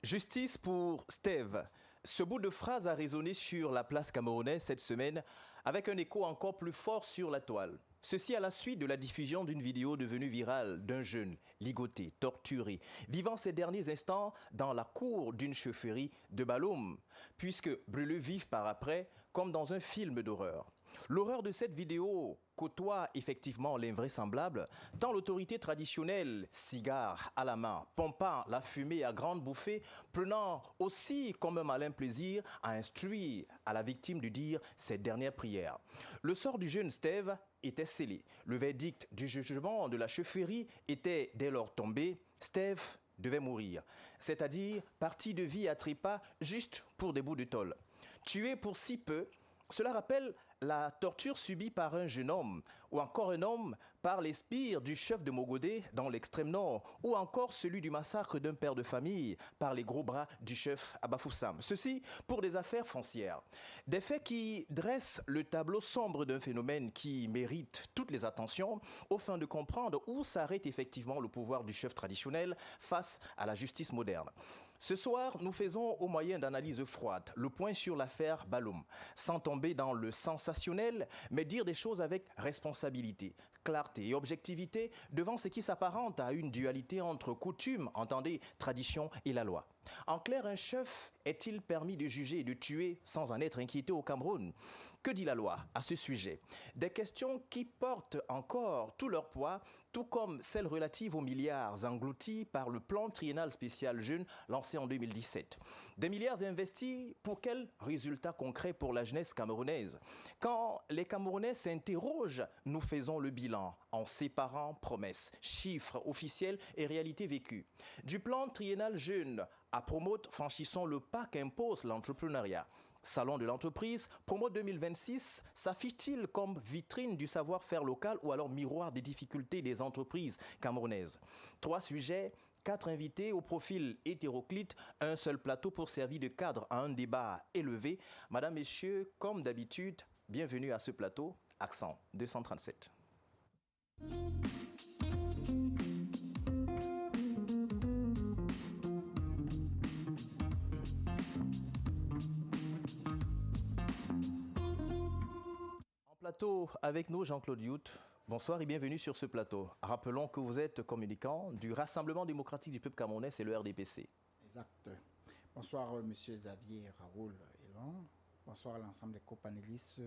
Justice pour Steve. Ce bout de phrase a résonné sur la place camerounaise cette semaine avec un écho encore plus fort sur la toile. Ceci à la suite de la diffusion d'une vidéo devenue virale d'un jeune ligoté, torturé, vivant ses derniers instants dans la cour d'une chaufferie de Baloum, puisque brûlé vif par après, comme dans un film d'horreur. L'horreur de cette vidéo côtoie effectivement l'invraisemblable, tant l'autorité traditionnelle, cigare à la main, pompant la fumée à grande bouffée, prenant aussi comme un malin plaisir à instruire à la victime de dire ses dernières prières. Le sort du jeune Steve était scellé. Le verdict du jugement de la chaufferie était dès lors tombé. Steve devait mourir, c'est-à-dire parti de vie à trépas juste pour des bouts de tôle. Tué pour si peu, cela rappelle la torture subie par un jeune homme, ou encore un homme par les spires du chef de Mogodé dans l'extrême nord, ou encore celui du massacre d'un père de famille par les gros bras du chef à Bafoussam. Ceci pour des affaires foncières. Des faits qui dressent le tableau sombre d'un phénomène qui mérite toutes les attentions, au fin de comprendre où s'arrête effectivement le pouvoir du chef traditionnel face à la justice moderne. Ce soir, nous faisons au moyen d'analyses froides le point sur l'affaire Baloum, sans tomber dans le sensationnel, mais dire des choses avec responsabilité, clarté et objectivité devant ce qui s'apparente à une dualité entre coutume, entendez, tradition et la loi. En clair, un chef est-il permis de juger et de tuer sans en être inquiété au Cameroun? Que dit la loi à ce sujet? Des questions qui portent encore tout leur poids, tout comme celles relatives aux milliards engloutis par le plan triennal spécial jeune lancé en 2017. Des milliards investis pour quels résultats concrets pour la jeunesse camerounaise? Quand les Camerounais s'interrogent, nous faisons le bilan en séparant promesses, chiffres officiels et réalités vécues. Du plan triennal jeune à Promote, franchissons le pas qu'impose l'entrepreneuriat. Salon de l'entreprise, Promote 2026 s'affiche-t-il comme vitrine du savoir-faire local ou alors miroir des difficultés des entreprises camerounaises? 3 sujets, 4 invités au profil hétéroclite, un seul plateau pour servir de cadre à un débat élevé. Madame, Messieurs, comme d'habitude, bienvenue à ce plateau, Accent 237. Plateau avec nous, Jean-Claude Youth. Bonsoir et bienvenue sur ce plateau. Rappelons que vous êtes communicant du Rassemblement démocratique du peuple camerounais, c'est le RDPC. Exact. Bonsoir, monsieur Xavier, Raoul et Lan. Bonsoir à l'ensemble des copanélistes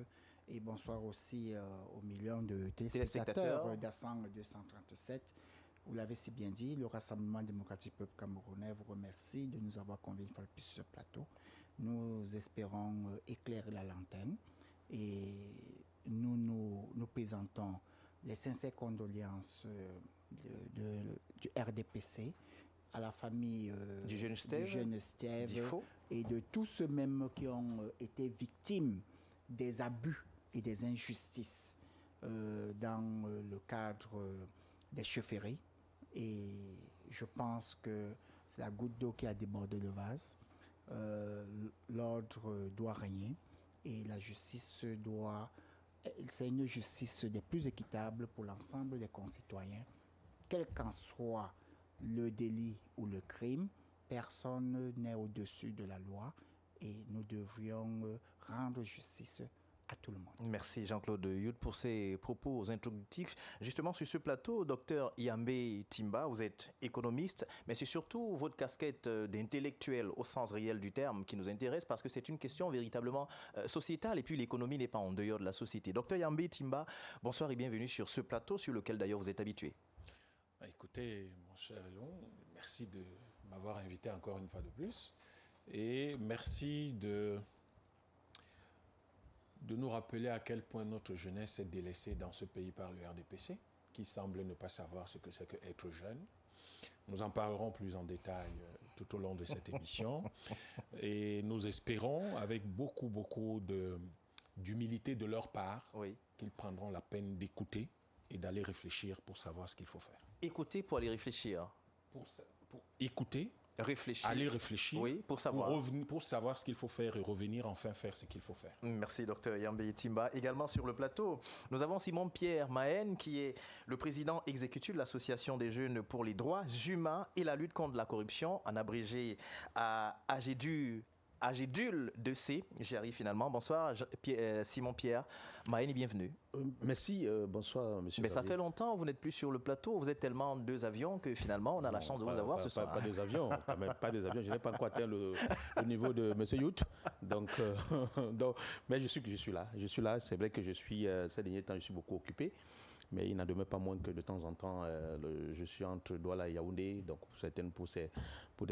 et bonsoir aussi aux millions de téléspectateurs d'Accent 237. Vous l'avez si bien dit, le Rassemblement démocratique du peuple camerounais vous remercie de nous avoir conviés une fois de plus sur ce plateau. Nous espérons éclairer la lanterne. Et nous présentons les sincères condoléances du RDPC à la famille du jeune Steve et de tous ceux mêmes qui ont été victimes des abus et des injustices dans le cadre des chaufferies. Et je pense que c'est la goutte d'eau qui a débordé le vase. L'ordre doit régner. Et la justice c'est une justice des plus équitables pour l'ensemble des concitoyens. Quel qu'en soit le délit ou le crime, personne n'est au-dessus de la loi et nous devrions rendre justice à tout le monde. Merci Jean-Claude Youth pour ces propos introductifs. Justement, sur ce plateau, docteur Yambé Timba, vous êtes économiste, mais c'est surtout votre casquette d'intellectuel au sens réel du terme qui nous intéresse parce que c'est une question véritablement sociétale et puis l'économie n'est pas en dehors de la société. Docteur Yambé Timba, bonsoir et bienvenue sur ce plateau sur lequel d'ailleurs vous êtes habitué. Écoutez, mon cher Elon, merci de m'avoir invité encore une fois de plus et merci de nous rappeler à quel point notre jeunesse est délaissée dans ce pays par le RDPC, qui semble ne pas savoir ce que c'est qu'être jeune. Nous en parlerons plus en détail tout au long de cette émission. Et nous espérons, avec beaucoup d'humilité de leur part, qu'ils prendront la peine d'écouter et d'aller réfléchir pour savoir ce qu'il faut faire. Écouter pour aller réfléchir. Pour écouter aller réfléchir, oui, pour savoir ce qu'il faut faire et revenir enfin faire ce qu'il faut faire. Merci, Dr Yambé Timba. Également sur le plateau, nous avons Simon-Pierre Mahen, qui est le président exécutif de l'Association des jeunes pour les droits humains et la lutte contre la corruption, en abrégé à AGEDUL 2C. J'y arrive finalement. Bonsoir, Simon-Pierre Mahen et bienvenue. Merci, bonsoir, monsieur. Mais ça fait longtemps, vous n'êtes plus sur le plateau. Vous êtes tellement deux avions que finalement, on a la chance de vous avoir ce soir. Pas deux avions, quand même pas deux avions. Je n'ai pas encore atteint le niveau de monsieur Yout. Donc, mais je suis là. Je suis là. C'est vrai que ces derniers temps, je suis beaucoup occupé. Mais il n'en demeure pas moins que de temps en temps, je suis entre Douala et Yaoundé, donc pour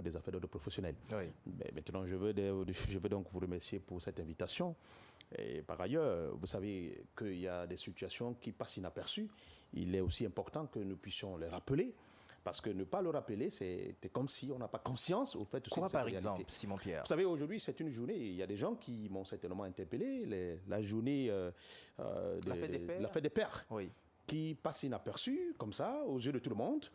des affaires d'ordre professionnel. Oui. Mais maintenant, je veux donc vous remercier pour cette invitation. Et par ailleurs, vous savez qu'il y a des situations qui passent inaperçues. Il est aussi important que nous puissions les rappeler. Parce que ne pas le rappeler, c'est comme si on n'a pas conscience au fait de cette réalité. Quoi par exemple, Simon-Pierre? Vous savez, aujourd'hui, c'est une journée, il y a des gens qui m'ont certainement interpellé, la journée la fête des pères, oui, qui passe inaperçue, comme ça, aux yeux de tout le monde.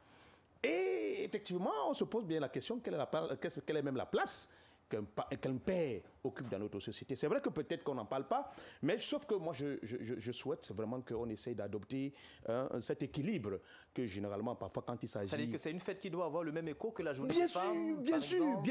Et effectivement, on se pose bien la question, quelle est même la place qu'un père occupe dans notre société. C'est vrai que peut-être qu'on n'en parle pas, mais sauf que moi, je souhaite vraiment qu'on essaye d'adopter cet équilibre que généralement, parfois, quand il s'agit... C'est-à-dire que c'est une fête qui doit avoir le même écho que la journée des femmes, bien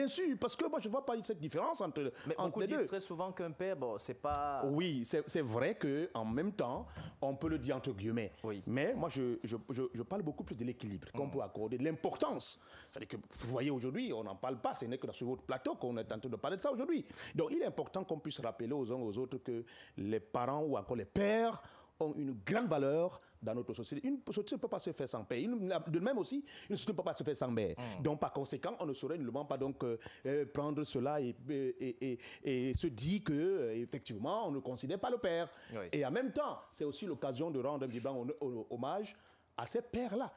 sûr, parce que moi, je ne vois pas cette différence entre les deux. Mais beaucoup disent très souvent qu'un père, bon, c'est pas... Oui, c'est vrai qu'en même temps, on peut le dire entre guillemets. Oui. Mais moi, je parle beaucoup plus de l'équilibre qu'on peut accorder, de l'importance. C'est-à-dire que, vous voyez, aujourd'hui, on n'en parle pas, ce n'est que sur votre plateau qu'on est en train de parler de ça aujourd'hui. Donc, il est important qu'on puisse rappeler aux uns aux autres que les parents ou encore les pères ont une grande valeur dans notre société. Une société ne peut pas se faire sans père. De même aussi, une société ne peut pas se faire sans mère. Donc, par conséquent, on ne saurait nullement pas donc, prendre cela et se dire que effectivement, on ne considère pas le père. Oui. Et en même temps, c'est aussi l'occasion de rendre un vibrant hommage à ces pères-là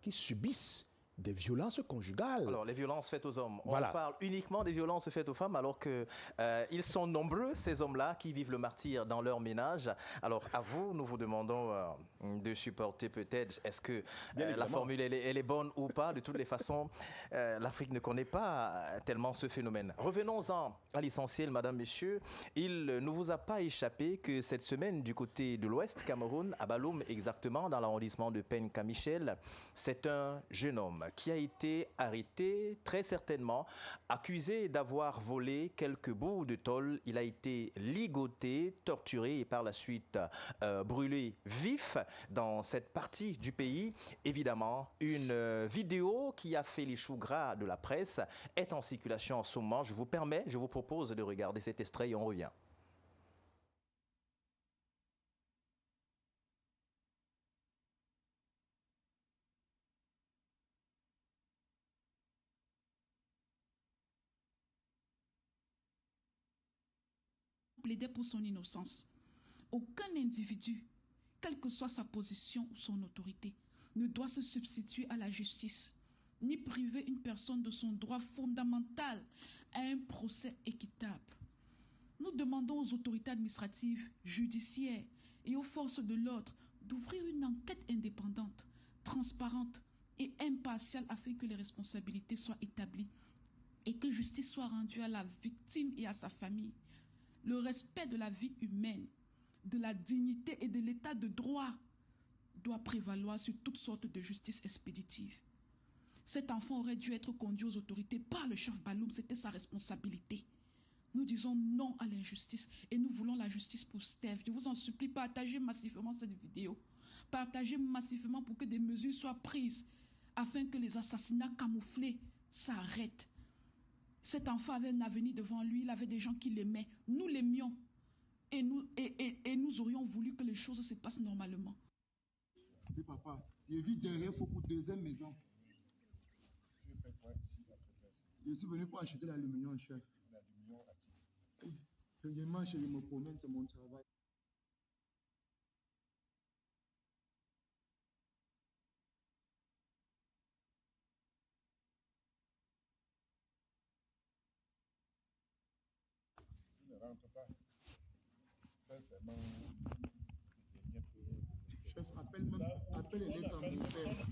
qui subissent des violences conjugales. Alors, les violences faites aux hommes. Voilà. On parle uniquement des violences faites aux femmes, alors qu'ils sont nombreux, ces hommes-là, qui vivent le martyre dans leur ménage. Alors, à vous, nous vous demandons de supporter peut-être. Est-ce que la formule, elle est bonne ou pas? De toutes les façons, l'Afrique ne connaît pas tellement ce phénomène. Revenons-en à l'essentiel, madame, messieurs. Il ne vous a pas échappé que cette semaine, du côté de l'Ouest Cameroun, à Baloum, exactement, dans l'arrondissement de Penka-Michel, c'est un jeune homme qui a été arrêté, très certainement, accusé d'avoir volé quelques bouts de tôle. Il a été ligoté, torturé et par la suite brûlé vif dans cette partie du pays. Évidemment, une vidéo qui a fait les choux gras de la presse est en circulation en ce moment. Je vous propose de regarder cet extrait et on revient. Plaidait pour son innocence. Aucun individu, quelle que soit sa position ou son autorité, ne doit se substituer à la justice, ni priver une personne de son droit fondamental à un procès équitable. Nous demandons aux autorités administratives, judiciaires et aux forces de l'ordre d'ouvrir une enquête indépendante, transparente et impartiale afin que les responsabilités soient établies et que justice soit rendue à la victime et à sa famille. Le respect de la vie humaine, de la dignité et de l'état de droit doit prévaloir sur toutes sortes de justice expéditive. Cet enfant aurait dû être conduit aux autorités par le chef Baloum, c'était sa responsabilité. Nous disons non à l'injustice et nous voulons la justice pour Steve. Je vous en supplie, partagez massivement cette vidéo. Partagez massivement pour que des mesures soient prises afin que les assassinats camouflés s'arrêtent. Cet enfant avait un avenir devant lui, il avait des gens qui l'aimaient. Nous l'aimions et nous aurions voulu que les choses se passent normalement. Oui, papa, je vis derrière pour deuxième maison. Je suis venu pour acheter l'aluminium, chef. L'aluminium à qui? Je marche et je me promène, c'est mon travail. Chef, appelle-les comme mon père.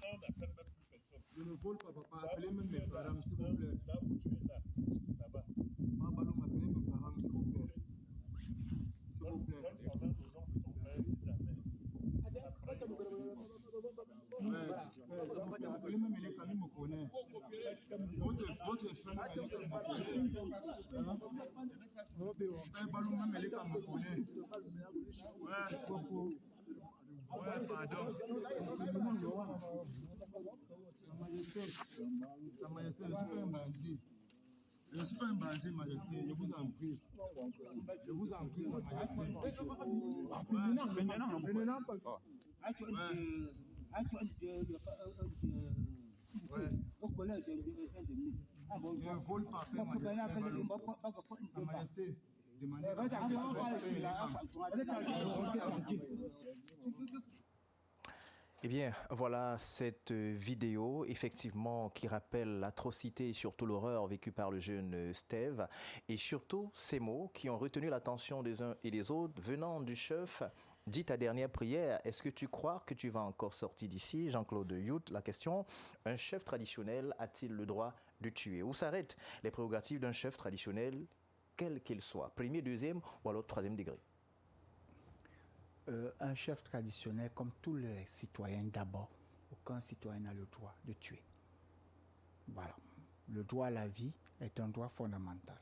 Je ne vole pas, papa. Appelez même mes parents, s'il vous plaît. Là où tu es là, ça va. Papa, appelez mes parents, s'il vous plaît. S'il vous plaît. Donne son nom au nom de ton père et de ta mère. Appelez même les familles me connaissent. Votre frère me connaît. Ouais, pardon. Sa Majesté, je ne suis pas un bandit. Je ne suis pas un bandit, Majesté. Je vous en prie. Je vous en prie, Sa Majesté. Ouais. Je ne vole pas, Sa Majesté. Eh bien, voilà cette vidéo, effectivement, qui rappelle l'atrocité et surtout l'horreur vécue par le jeune Steve, et surtout ces mots qui ont retenu l'attention des uns et des autres venant du chef. Dis ta dernière prière, est-ce que tu crois que tu vas encore sortir d'ici? Jean-Claude Youth, la question, un chef traditionnel a-t-il le droit de tuer? Où s'arrêtent les prérogatives d'un chef traditionnel, quel qu'il soit, premier, deuxième ou alors troisième degré? Un chef traditionnel, comme tous les citoyens d'abord, aucun citoyen n'a le droit de tuer. Voilà. Le droit à la vie est un droit fondamental.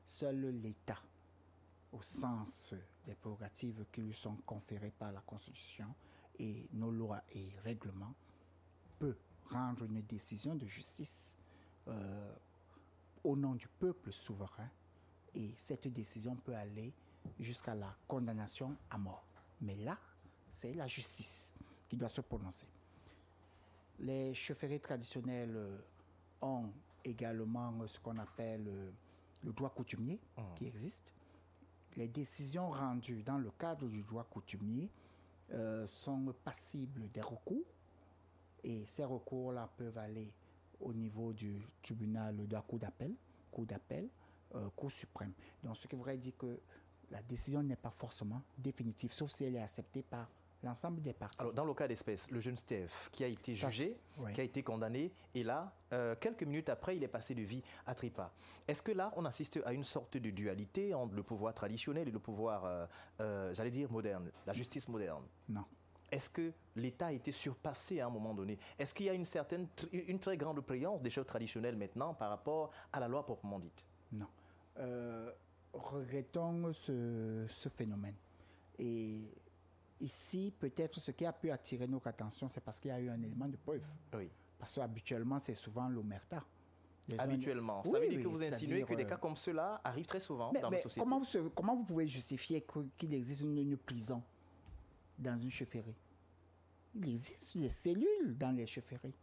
Seul l'État, au sens des prérogatives qui lui sont conférées par la Constitution et nos lois et règlements, peut rendre une décision de justice au nom du peuple souverain. Et cette décision peut aller jusqu'à la condamnation à mort. Mais là, c'est la justice qui doit se prononcer. Les chefferies traditionnelles ont également ce qu'on appelle le droit coutumier qui existe. Les décisions rendues dans le cadre du droit coutumier sont passibles des recours. Et ces recours-là peuvent aller au niveau du tribunal de la cour d'appel, Cour suprême. Donc, ce qui voudrait dire que la décision n'est pas forcément définitive, sauf si elle est acceptée par l'ensemble des parties. Alors, dans le cas d'espèce, le jeune Steve qui a été jugé, oui, qui a été condamné, et là, quelques minutes après, il est passé de vie à trépas. Est-ce que là, on assiste à une sorte de dualité entre le pouvoir traditionnel et le pouvoir, j'allais dire, moderne, la justice moderne? Non. Est-ce que l'État a été surpassé à un moment donné? Est-ce qu'il y a une très grande préséance des chefs traditionnels maintenant par rapport à la loi proprement dite? Non. Regrettons ce phénomène. Et ici, peut-être ce qui a pu attirer notre attention, c'est parce qu'il y a eu un élément de preuve. Oui. Parce qu'habituellement, c'est souvent l'omerta. Habituellement. Ça veut dire que vous insinuez que des cas comme ceux-là arrivent très souvent dans nos sociétés. Comment vous pouvez justifier qu'il existe une prison dans une chefferie? Il existe des cellules dans les chefferies.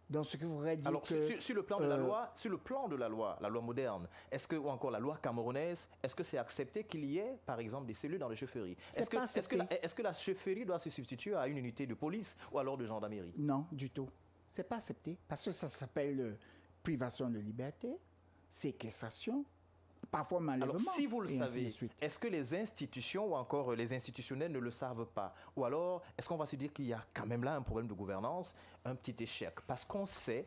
Donc, ce que vous voudrez dire. Alors, sur le plan de la loi, la loi moderne, ou encore la loi camerounaise, est-ce que c'est accepté qu'il y ait, par exemple, des cellules dans les chefferies? Est-ce que la chefferie doit se substituer à une unité de police ou alors de gendarmerie? Non, du tout. C'est pas accepté parce que ça s'appelle privation de liberté, séquestration, parfois malheureusement. Alors, si vous le savez, est-ce que les institutions ou encore les institutionnels ne le savent pas? Ou alors, est-ce qu'on va se dire qu'il y a quand même là un problème de gouvernance, un petit échec? Parce qu'on sait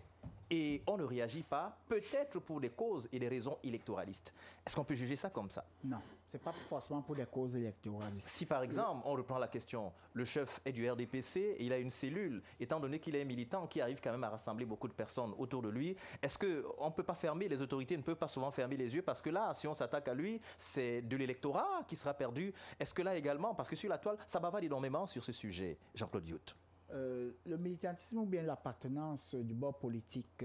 et on ne réagit pas, peut-être pour des causes et des raisons électoralistes. Est-ce qu'on peut juger ça comme ça? Non, ce n'est pas forcément pour des causes électoralistes. Si par exemple, on reprend la question, le chef est du RDPC et il a une cellule, étant donné qu'il est militant qui arrive quand même à rassembler beaucoup de personnes autour de lui, est-ce qu'on ne peut pas fermer, les autorités ne peuvent pas souvent fermer les yeux parce que là, si on s'attaque à lui, c'est de l'électorat qui sera perdu. Est-ce que là également, parce que sur la toile, ça bavade énormément sur ce sujet, Jean-Claude Youth. Le militantisme ou bien l'appartenance du bord politique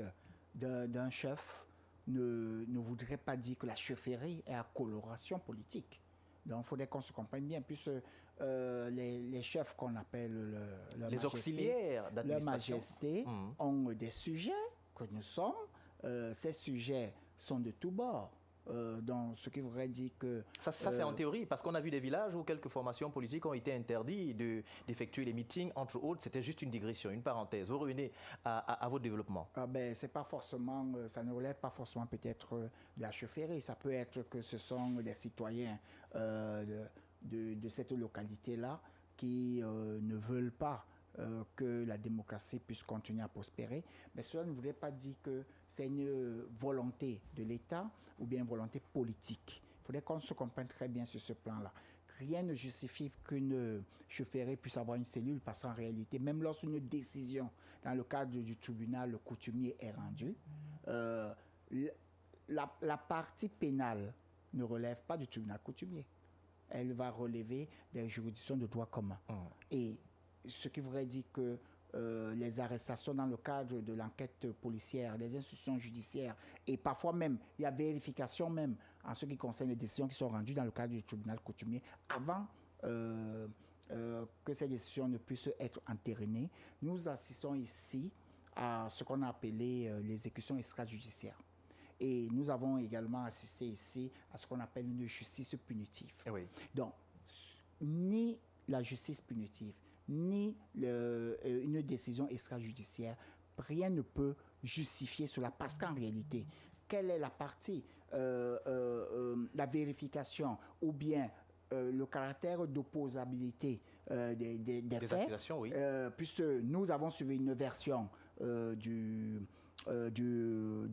d'un chef ne voudrait pas dire que la chefferie est à coloration politique. Donc, il faudrait qu'on se comprenne bien. Puis, les chefs qu'on appelle les auxiliaires d'administration, leur majesté ont des sujets que nous sommes. Ces sujets sont de tous bords. Donc, ce qui voudrait dire que... Ça c'est en théorie, parce qu'on a vu des villages où quelques formations politiques ont été interdites d'effectuer les meetings, entre autres. C'était juste une digression, une parenthèse. Vous revenez à votre développement. C'est pas forcément, ça ne relève pas forcément peut-être de la chefferie. Ça peut être que ce sont des citoyens de cette localité-là qui ne veulent pas que la démocratie puisse continuer à prospérer. Mais cela ne voudrait pas dire que c'est une volonté de l'État ou bien une volonté politique. Il faudrait qu'on se comprenne très bien sur ce plan-là. Rien ne justifie qu'une chaufferie puisse avoir une cellule parce qu'en réalité, même lorsqu'une décision dans le cadre du tribunal coutumier est rendue, la partie pénale ne relève pas du tribunal coutumier. Elle va relever des juridictions de droit commun. Et ce qui voudrait dire que les arrestations dans le cadre de l'enquête policière, les institutions judiciaires, et parfois même, il y a vérification même en ce qui concerne les décisions qui sont rendues dans le cadre du tribunal coutumier, avant que ces décisions ne puissent être entérinées. Nous assistons ici à ce qu'on a appelé l'exécution extrajudiciaire. Et nous avons également assisté ici à ce qu'on appelle une justice punitive. Oui. Donc, ni la justice punitive, ni une décision extrajudiciaire, rien ne peut justifier cela. Parce qu'en réalité, quelle est la partie la vérification ou bien le caractère d'opposabilité des faits, oui. Puisque nous avons suivi une version de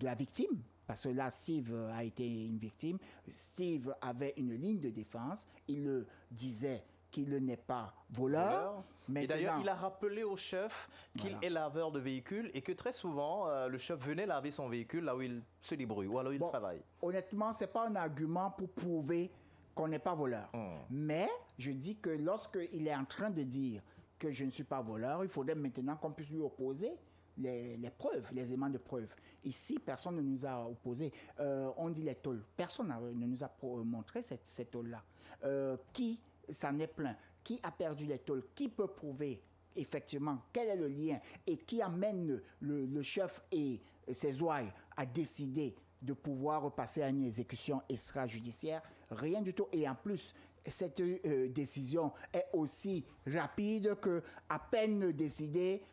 la victime, parce que là, Steve a été une victime. Steve avait une ligne de défense. Il disait qu'il n'est pas voleur. Et d'ailleurs, il a rappelé au chef qu'il est laveur de véhicules et que très souvent, le chef venait laver son véhicule là où il se débrouille ou alors il travaille. Honnêtement, ce n'est pas un argument pour prouver qu'on n'est pas voleur. Mais je dis que lorsqu'il est en train de dire que je ne suis pas voleur, il faudrait maintenant qu'on puisse lui opposer les preuves, les éléments de preuve. Ici, personne ne nous a opposé. On dit les tôles. Personne ne nous a montré cette tôle-là. Qui s'en est plaint? Qui a perdu les tôles? Qui peut prouver effectivement quel est le lien et qui amène le chef et ses ouailles à décider de pouvoir passer à une exécution extrajudiciaire? Rien du tout. Et en plus, cette décision est aussi rapide qu'à peine décidée,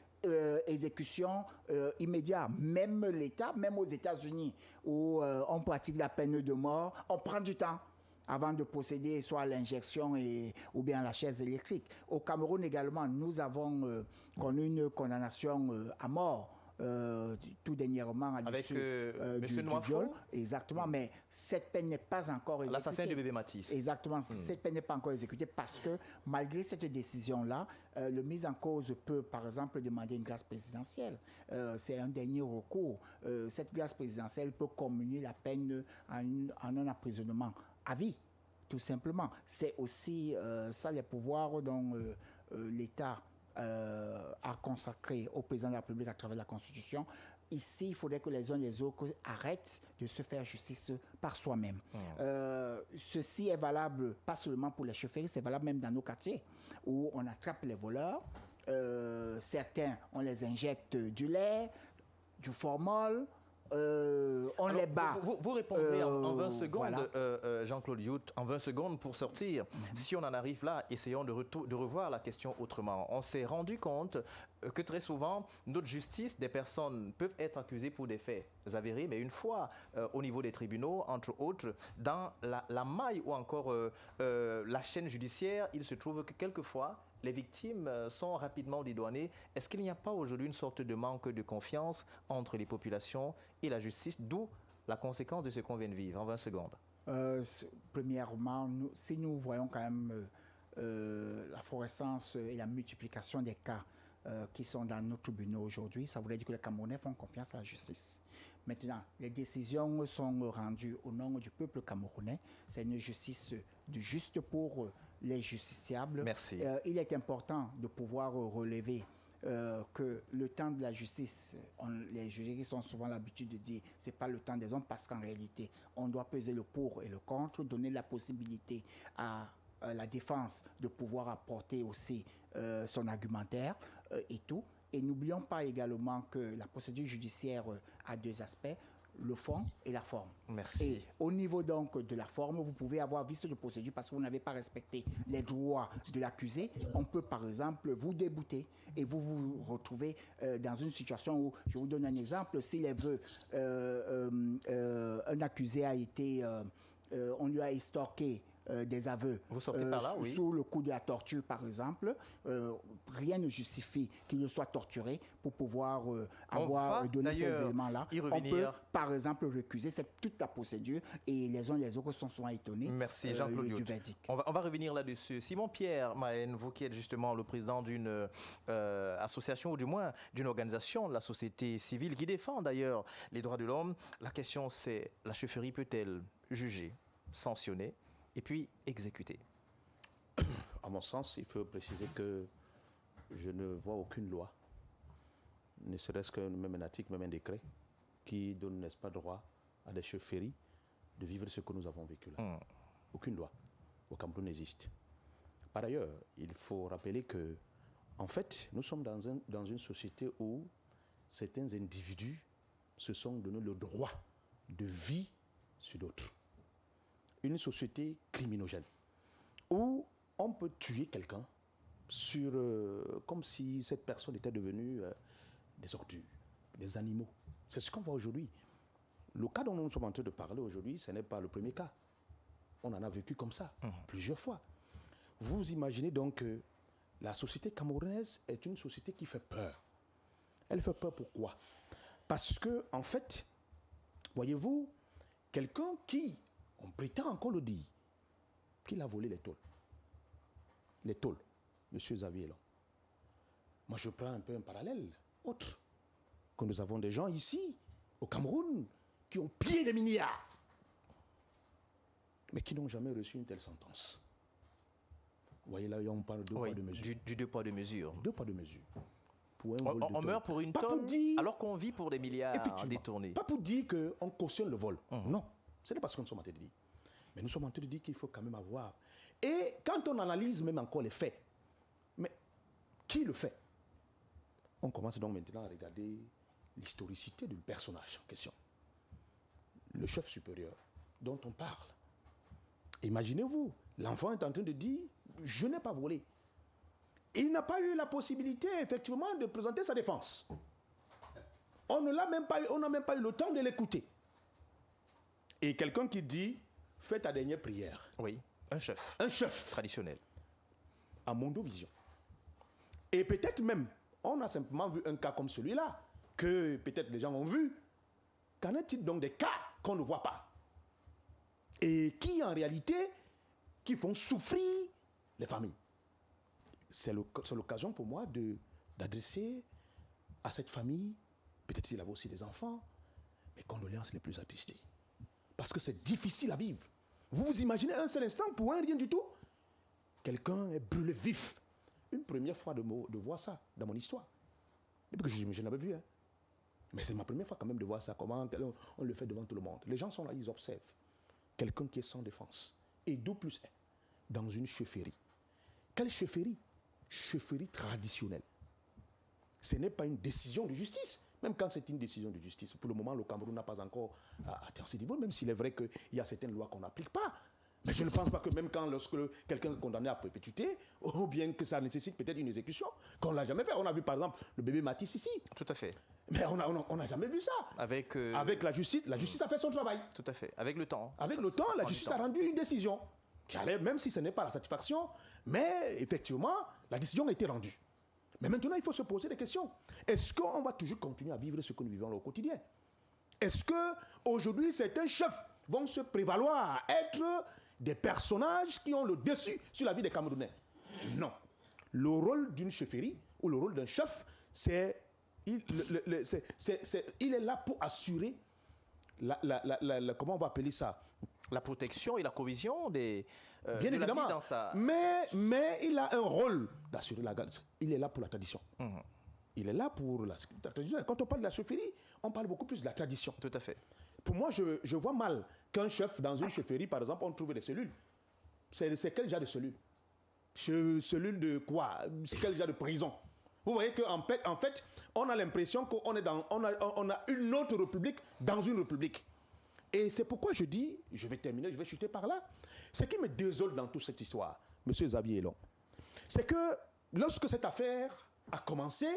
exécution immédiate. Même l'État, même aux États-Unis, où on pratique la peine de mort, on prend du temps avant de procéder soit à l'injection ou bien à la chaise électrique. Au Cameroun également, nous avons connu une condamnation à mort. Tout dernièrement avec du viol. Exactement, mais cette peine n'est pas encore exécutée. L'assassin du bébé Matisse. Exactement, cette peine n'est pas encore exécutée parce que malgré cette décision-là, le mis en cause peut par exemple demander une grâce présidentielle. C'est un dernier recours. Cette grâce présidentielle peut commuer la peine en un emprisonnement à vie, tout simplement. C'est aussi ça les pouvoirs dont l'État a consacré au président de la République à travers la Constitution. Ici, il faudrait que les uns et les autres arrêtent de se faire justice par soi-même. Ceci est valable pas seulement pour les chauffeurs, c'est valable même dans nos quartiers où on attrape les voleurs. Certains, on les injecte du lait, du formol. On les bat. Vous répondrez en 20 secondes, voilà. Jean-Claude Youth, en 20 secondes pour sortir. Si on en arrive là, essayons de revoir la question autrement. On s'est rendu compte que très souvent, notre justice, des personnes peuvent être accusées pour des faits avérés, mais une fois au niveau des tribunaux, entre autres, dans la maille ou encore la chaîne judiciaire, il se trouve que quelquefois, les victimes sont rapidement dédouanées. Est-ce qu'il n'y a pas aujourd'hui une sorte de manque de confiance entre les populations et la justice, d'où la conséquence de ce qu'on vient de vivre en 20 secondes? Premièrement, si nous voyons quand même la florescence et la multiplication des cas qui sont dans nos tribunaux aujourd'hui, ça voudrait dire que les Camerounais font confiance à la justice. Maintenant, les décisions sont rendues au nom du peuple camerounais. C'est une justice du juste pour les justiciables. Merci. Il est important de pouvoir relever que le temps de la justice, les juristes ont souvent l'habitude de dire c'est pas le temps des hommes parce qu'en réalité, on doit peser le pour et le contre, donner la possibilité à la défense de pouvoir apporter aussi son argumentaire et tout. Et n'oublions pas également que la procédure judiciaire a deux aspects, le fond et la forme. Merci. Et au niveau donc de la forme, vous pouvez avoir vice de procédure parce que vous n'avez pas respecté les droits de l'accusé. On peut par exemple vous débouter et vous vous retrouvez dans une situation où, je vous donne un exemple, s'il veut, un accusé a été, on lui a extorqué des aveux Vous sortez par là, oui. sous le coup de la torture, par exemple, rien ne justifie qu'il soit torturé pour pouvoir avoir donné ces éléments-là. On peut, par exemple, récuser. C'est toute la procédure et les uns et les autres sont souvent étonnés. Merci Jean-Claude du verdict. On va revenir là-dessus. Simon-Pierre Mahen, vous qui êtes justement le président d'une association, ou du moins d'une organisation de la société civile qui défend d'ailleurs les droits de l'homme, la question c'est, la chefferie peut-elle juger, sanctionner et puis exécuter? À mon sens, il faut préciser que je ne vois aucune loi, ne serait-ce que même un article, même un décret, qui donne, n'est-ce pas, droit à des chefferies de vivre ce que nous avons vécu là. Aucune loi au Cameroun n'existe. Par ailleurs, il faut rappeler que, en fait, nous sommes dans une société où certains individus se sont donné le droit de vie sur d'autres. Une société criminogène où on peut tuer quelqu'un comme si cette personne était devenue des ordures, des animaux. C'est ce qu'on voit aujourd'hui. Le cas dont nous sommes en train de parler aujourd'hui, ce n'est pas le premier cas. On en a vécu comme ça, plusieurs fois. Vous imaginez donc que la société camerounaise est une société qui fait peur. Elle fait peur pourquoi? Parce que, en fait, voyez-vous, quelqu'un qui, on prétend encore le dire, qu'il a volé les tôles. Les tôles, M. Xavier là. Moi, je prends un peu un parallèle autre. Que nous avons des gens ici, au Cameroun, qui ont pillé des milliards, mais qui n'ont jamais reçu une telle sentence. Vous voyez là, on parle de deux poids de mesure. Du deux poids de mesure. Deux poids de mesure. On meurt pour une tonne, alors qu'on vit pour des milliards détournés. Pas pour dire qu'on cautionne le vol. Non, ce n'est pas ce que nous sommes en train de dire. Mais nous sommes en train de dire qu'il faut quand même avoir. Et quand on analyse même encore les faits, mais qui le fait? On commence donc maintenant à regarder l'historicité du personnage en question. Le chef supérieur dont on parle. Imaginez-vous, l'enfant est en train de dire « je n'ai pas volé ». Il n'a pas eu la possibilité, effectivement, de présenter sa défense. On n'a même pas eu le temps de l'écouter. Et quelqu'un qui dit « fais ta dernière prière ». Oui, un chef. Un chef. Traditionnel. À Mondovision. Et peut-être même, on a simplement vu un cas comme celui-là, que peut-être les gens ont vu. Qu'en est-il donc des cas qu'on ne voit pas? Et qui, en réalité, qui font souffrir les familles? C'est l'occasion pour moi d'adresser à cette famille, peut-être s'il avait aussi des enfants, mes condoléances les plus attristées. Parce que c'est difficile à vivre. Vous vous imaginez un seul instant, pour un rien du tout, quelqu'un est brûlé vif. Une première fois de voir ça dans mon histoire. Depuis que je n'avais vu. Hein. Mais c'est ma première fois quand même de voir ça, comment on le fait devant tout le monde. Les gens sont là, ils observent. Quelqu'un qui est sans défense. Et d'où plus est, dans une chefferie. Quelle chefferie? Chefferie traditionnelle. Ce n'est pas une décision de justice. Même quand c'est une décision de justice, pour le moment, le Cameroun n'a pas encore atteint ce niveau, même s'il est vrai qu'il y a certaines lois qu'on n'applique pas. Mais je ne pense pas que même quand lorsque quelqu'un est condamné à perpétuité, ou bien que ça nécessite peut-être une exécution, qu'on ne l'a jamais fait. On a vu par exemple le bébé Matisse ici. Tout à fait. Mais on n'a jamais vu ça. Avec la justice a fait son travail. Tout à fait. Avec le temps. Avec le temps, la justice a rendu une décision qui allait, même si ce n'est pas la satisfaction, mais effectivement, la décision a été rendue. Mais maintenant, il faut se poser des questions. Est-ce qu'on va toujours continuer à vivre ce que nous vivons au quotidien? Est-ce qu'aujourd'hui, certains chefs vont se prévaloir à être des personnages qui ont le dessus sur la vie des Camerounais? Non. Le rôle d'une chefferie ou le rôle d'un chef, il est là pour assurer comment on va appeler ça? La protection et la cohésion des bien évidemment. La vie dans sa... mais il a un rôle d'assurer la garde. Il est là pour la tradition. Il est là pour la tradition. Quand on parle de la chefferie, on parle beaucoup plus de la tradition. Tout à fait. Pour moi, je vois mal qu'un chef, dans une chefferie, par exemple, on trouve des cellules. C'est quel genre de cellules? Cellules de quoi? C'est quel genre de prison? Vous voyez qu'en fait, on a l'impression qu'on a une autre république dans une république. Et c'est pourquoi je dis, je vais terminer, je vais chuter par là. Ce qui me désole dans toute cette histoire, M. Xavier Elon, c'est que lorsque cette affaire a commencé,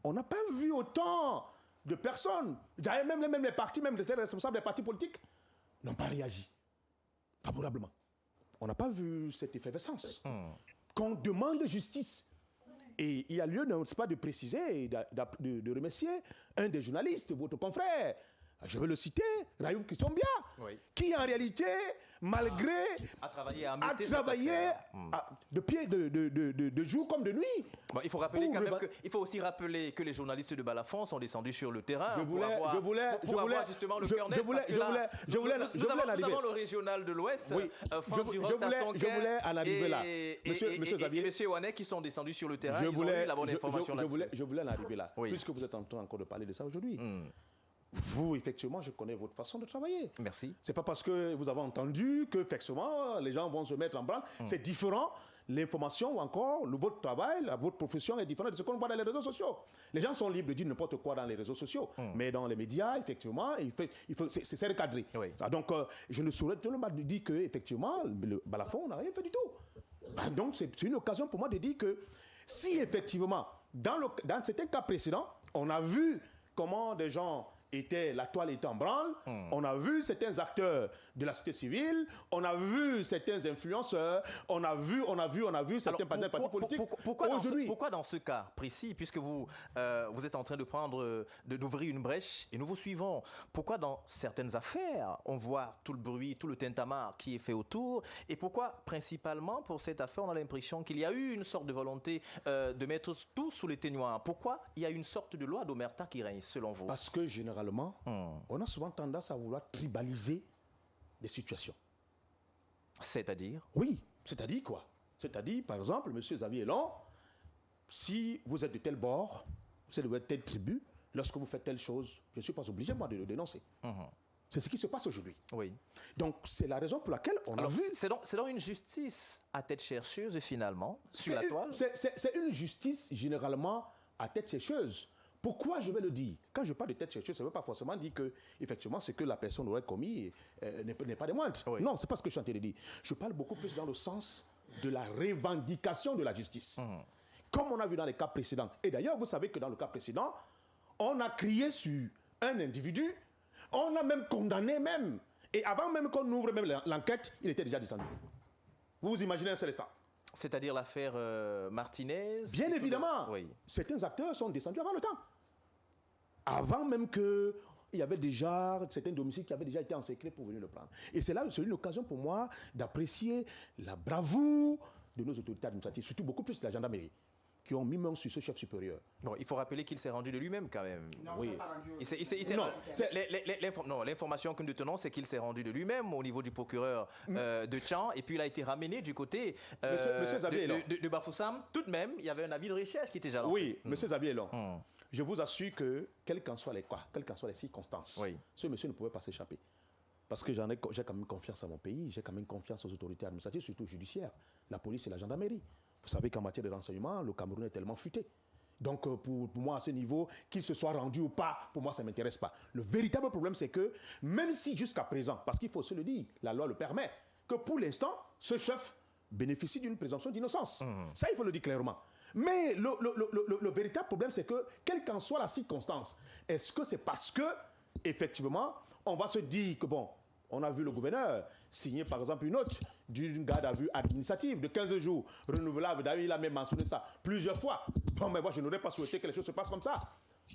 on n'a pas vu autant de personnes, même les partis, même les responsables des partis politiques, n'ont pas réagi favorablement. on n'a pas vu cette effervescence. Qu'on demande justice. Et il y a lieu, n'est-ce pas, de préciser et de remercier un des journalistes, votre confrère, je veux le citer, Rayoub Kissombia, qui en réalité, malgré, a travaillé de jour comme de nuit. Bon, il faut rappeler quand même il faut aussi rappeler que les journalistes de Balafon sont descendus sur le terrain pour avoir justement le cœur net. Nous avons le régional de l'Ouest, Franck Durand-Tasson je voulais en arriver là. Monsieur Xavier et Monsieur Ouanet qui sont descendus sur le terrain, ils ont eu la bonne information là-dessus. Je voulais en arriver là, puisque vous êtes en train encore de parler de ça aujourd'hui. Vous, effectivement, je connais votre façon de travailler. Merci. C'est pas parce que vous avez entendu que, effectivement, les gens vont se mettre en branle. C'est différent. L'information ou encore votre travail, votre profession est différente de ce qu'on voit dans les réseaux sociaux. Les gens sont libres de dire n'importe quoi dans les réseaux sociaux. Mais dans les médias, effectivement, c'est recadré. Donc, je ne saurais tout le monde dire qu'effectivement, le Balafon n'a rien fait du tout. Donc, c'est une occasion pour moi de dire que si, effectivement, dans certains cas précédents, on a vu comment des gens la toile était en branle, on a vu certains acteurs de la société civile, on a vu certains influenceurs, on a vu certains partis politiques. Pourquoi dans ce cas précis, puisque vous êtes en train d'ouvrir une brèche et nous vous suivons, pourquoi dans certaines affaires on voit tout le bruit, tout le tintamarre qui est fait autour, et pourquoi principalement pour cette affaire on a l'impression qu'il y a eu une sorte de volonté de mettre tout sous les témoins? Pourquoi il y a une sorte de loi d'omerta qui règne selon vous? Parce que généralement, on a souvent tendance à vouloir tribaliser des situations. C'est-à-dire? Oui, c'est-à-dire quoi? C'est-à-dire, par exemple, M. Xavier Elon, si vous êtes de tel bord, vous êtes de telle tribu, lorsque vous faites telle chose, je ne suis pas obligé, moi, de le dénoncer. C'est ce qui se passe aujourd'hui. Oui. Donc, c'est la raison pour laquelle on a vu... C'est donc une justice à tête chercheuse, finalement, sur la toile? C'est une justice, généralement, à tête chercheuse. Pourquoi je vais le dire? Quand je parle de tête chercheuse, ça ne veut pas forcément dire que, effectivement, ce que la personne aurait commis n'est pas des moindres. Non, ce n'est pas ce que je suis en train de dire. Je parle beaucoup plus dans le sens de la revendication de la justice. Comme on a vu dans les cas précédents. Et d'ailleurs, vous savez que dans le cas précédent, on a crié sur un individu, on a même condamné même. Et avant même qu'on ouvre même l'enquête, il était déjà descendu. Vous vous imaginez un seul instant? C'est-à-dire l'affaire Martinez? Bien évidemment. Certains acteurs sont descendus avant le temps. Avant même qu'il y avait déjà certains domiciles qui avaient déjà été encerclés pour venir le prendre. Et c'est là, c'est une occasion pour moi d'apprécier la bravoure de nos autorités administratives, surtout beaucoup plus de la gendarmerie, qui ont mis main sur ce chef supérieur. Bon, il faut rappeler qu'il s'est rendu de lui-même quand même. Non, oui. L'information que nous tenons, c'est qu'il s'est rendu de lui-même au niveau du procureur de Tchan, et puis il a été ramené du côté de Bafoussam. Tout de même, il y avait un avis de recherche qui était déjà lancé. Oui, M. Xavier Elon, je vous assure que, quelles qu'en soient les circonstances, ce monsieur ne pouvait pas s'échapper. Parce que j'ai quand même confiance à mon pays, j'ai quand même confiance aux autorités administratives, surtout judiciaires, la police et la gendarmerie. Vous savez qu'en matière de renseignement, le Cameroun est tellement futé. Donc, pour moi, à ce niveau, qu'il se soit rendu ou pas, pour moi, ça ne m'intéresse pas. Le véritable problème, c'est que, même si jusqu'à présent, parce qu'il faut se le dire, la loi le permet, que pour l'instant, ce chef bénéficie d'une présomption d'innocence. Ça, il faut le dire clairement. Mais le véritable problème, c'est que, quelle qu'en soit la circonstance, est-ce que c'est parce que, effectivement, on va se dire que, bon, on a vu le gouverneur signer, par exemple, une note d'une garde à vue administrative de 15 jours, renouvelable. D'ailleurs, il a même mentionné ça plusieurs fois. Bon, mais moi, je n'aurais pas souhaité que les choses se passent comme ça.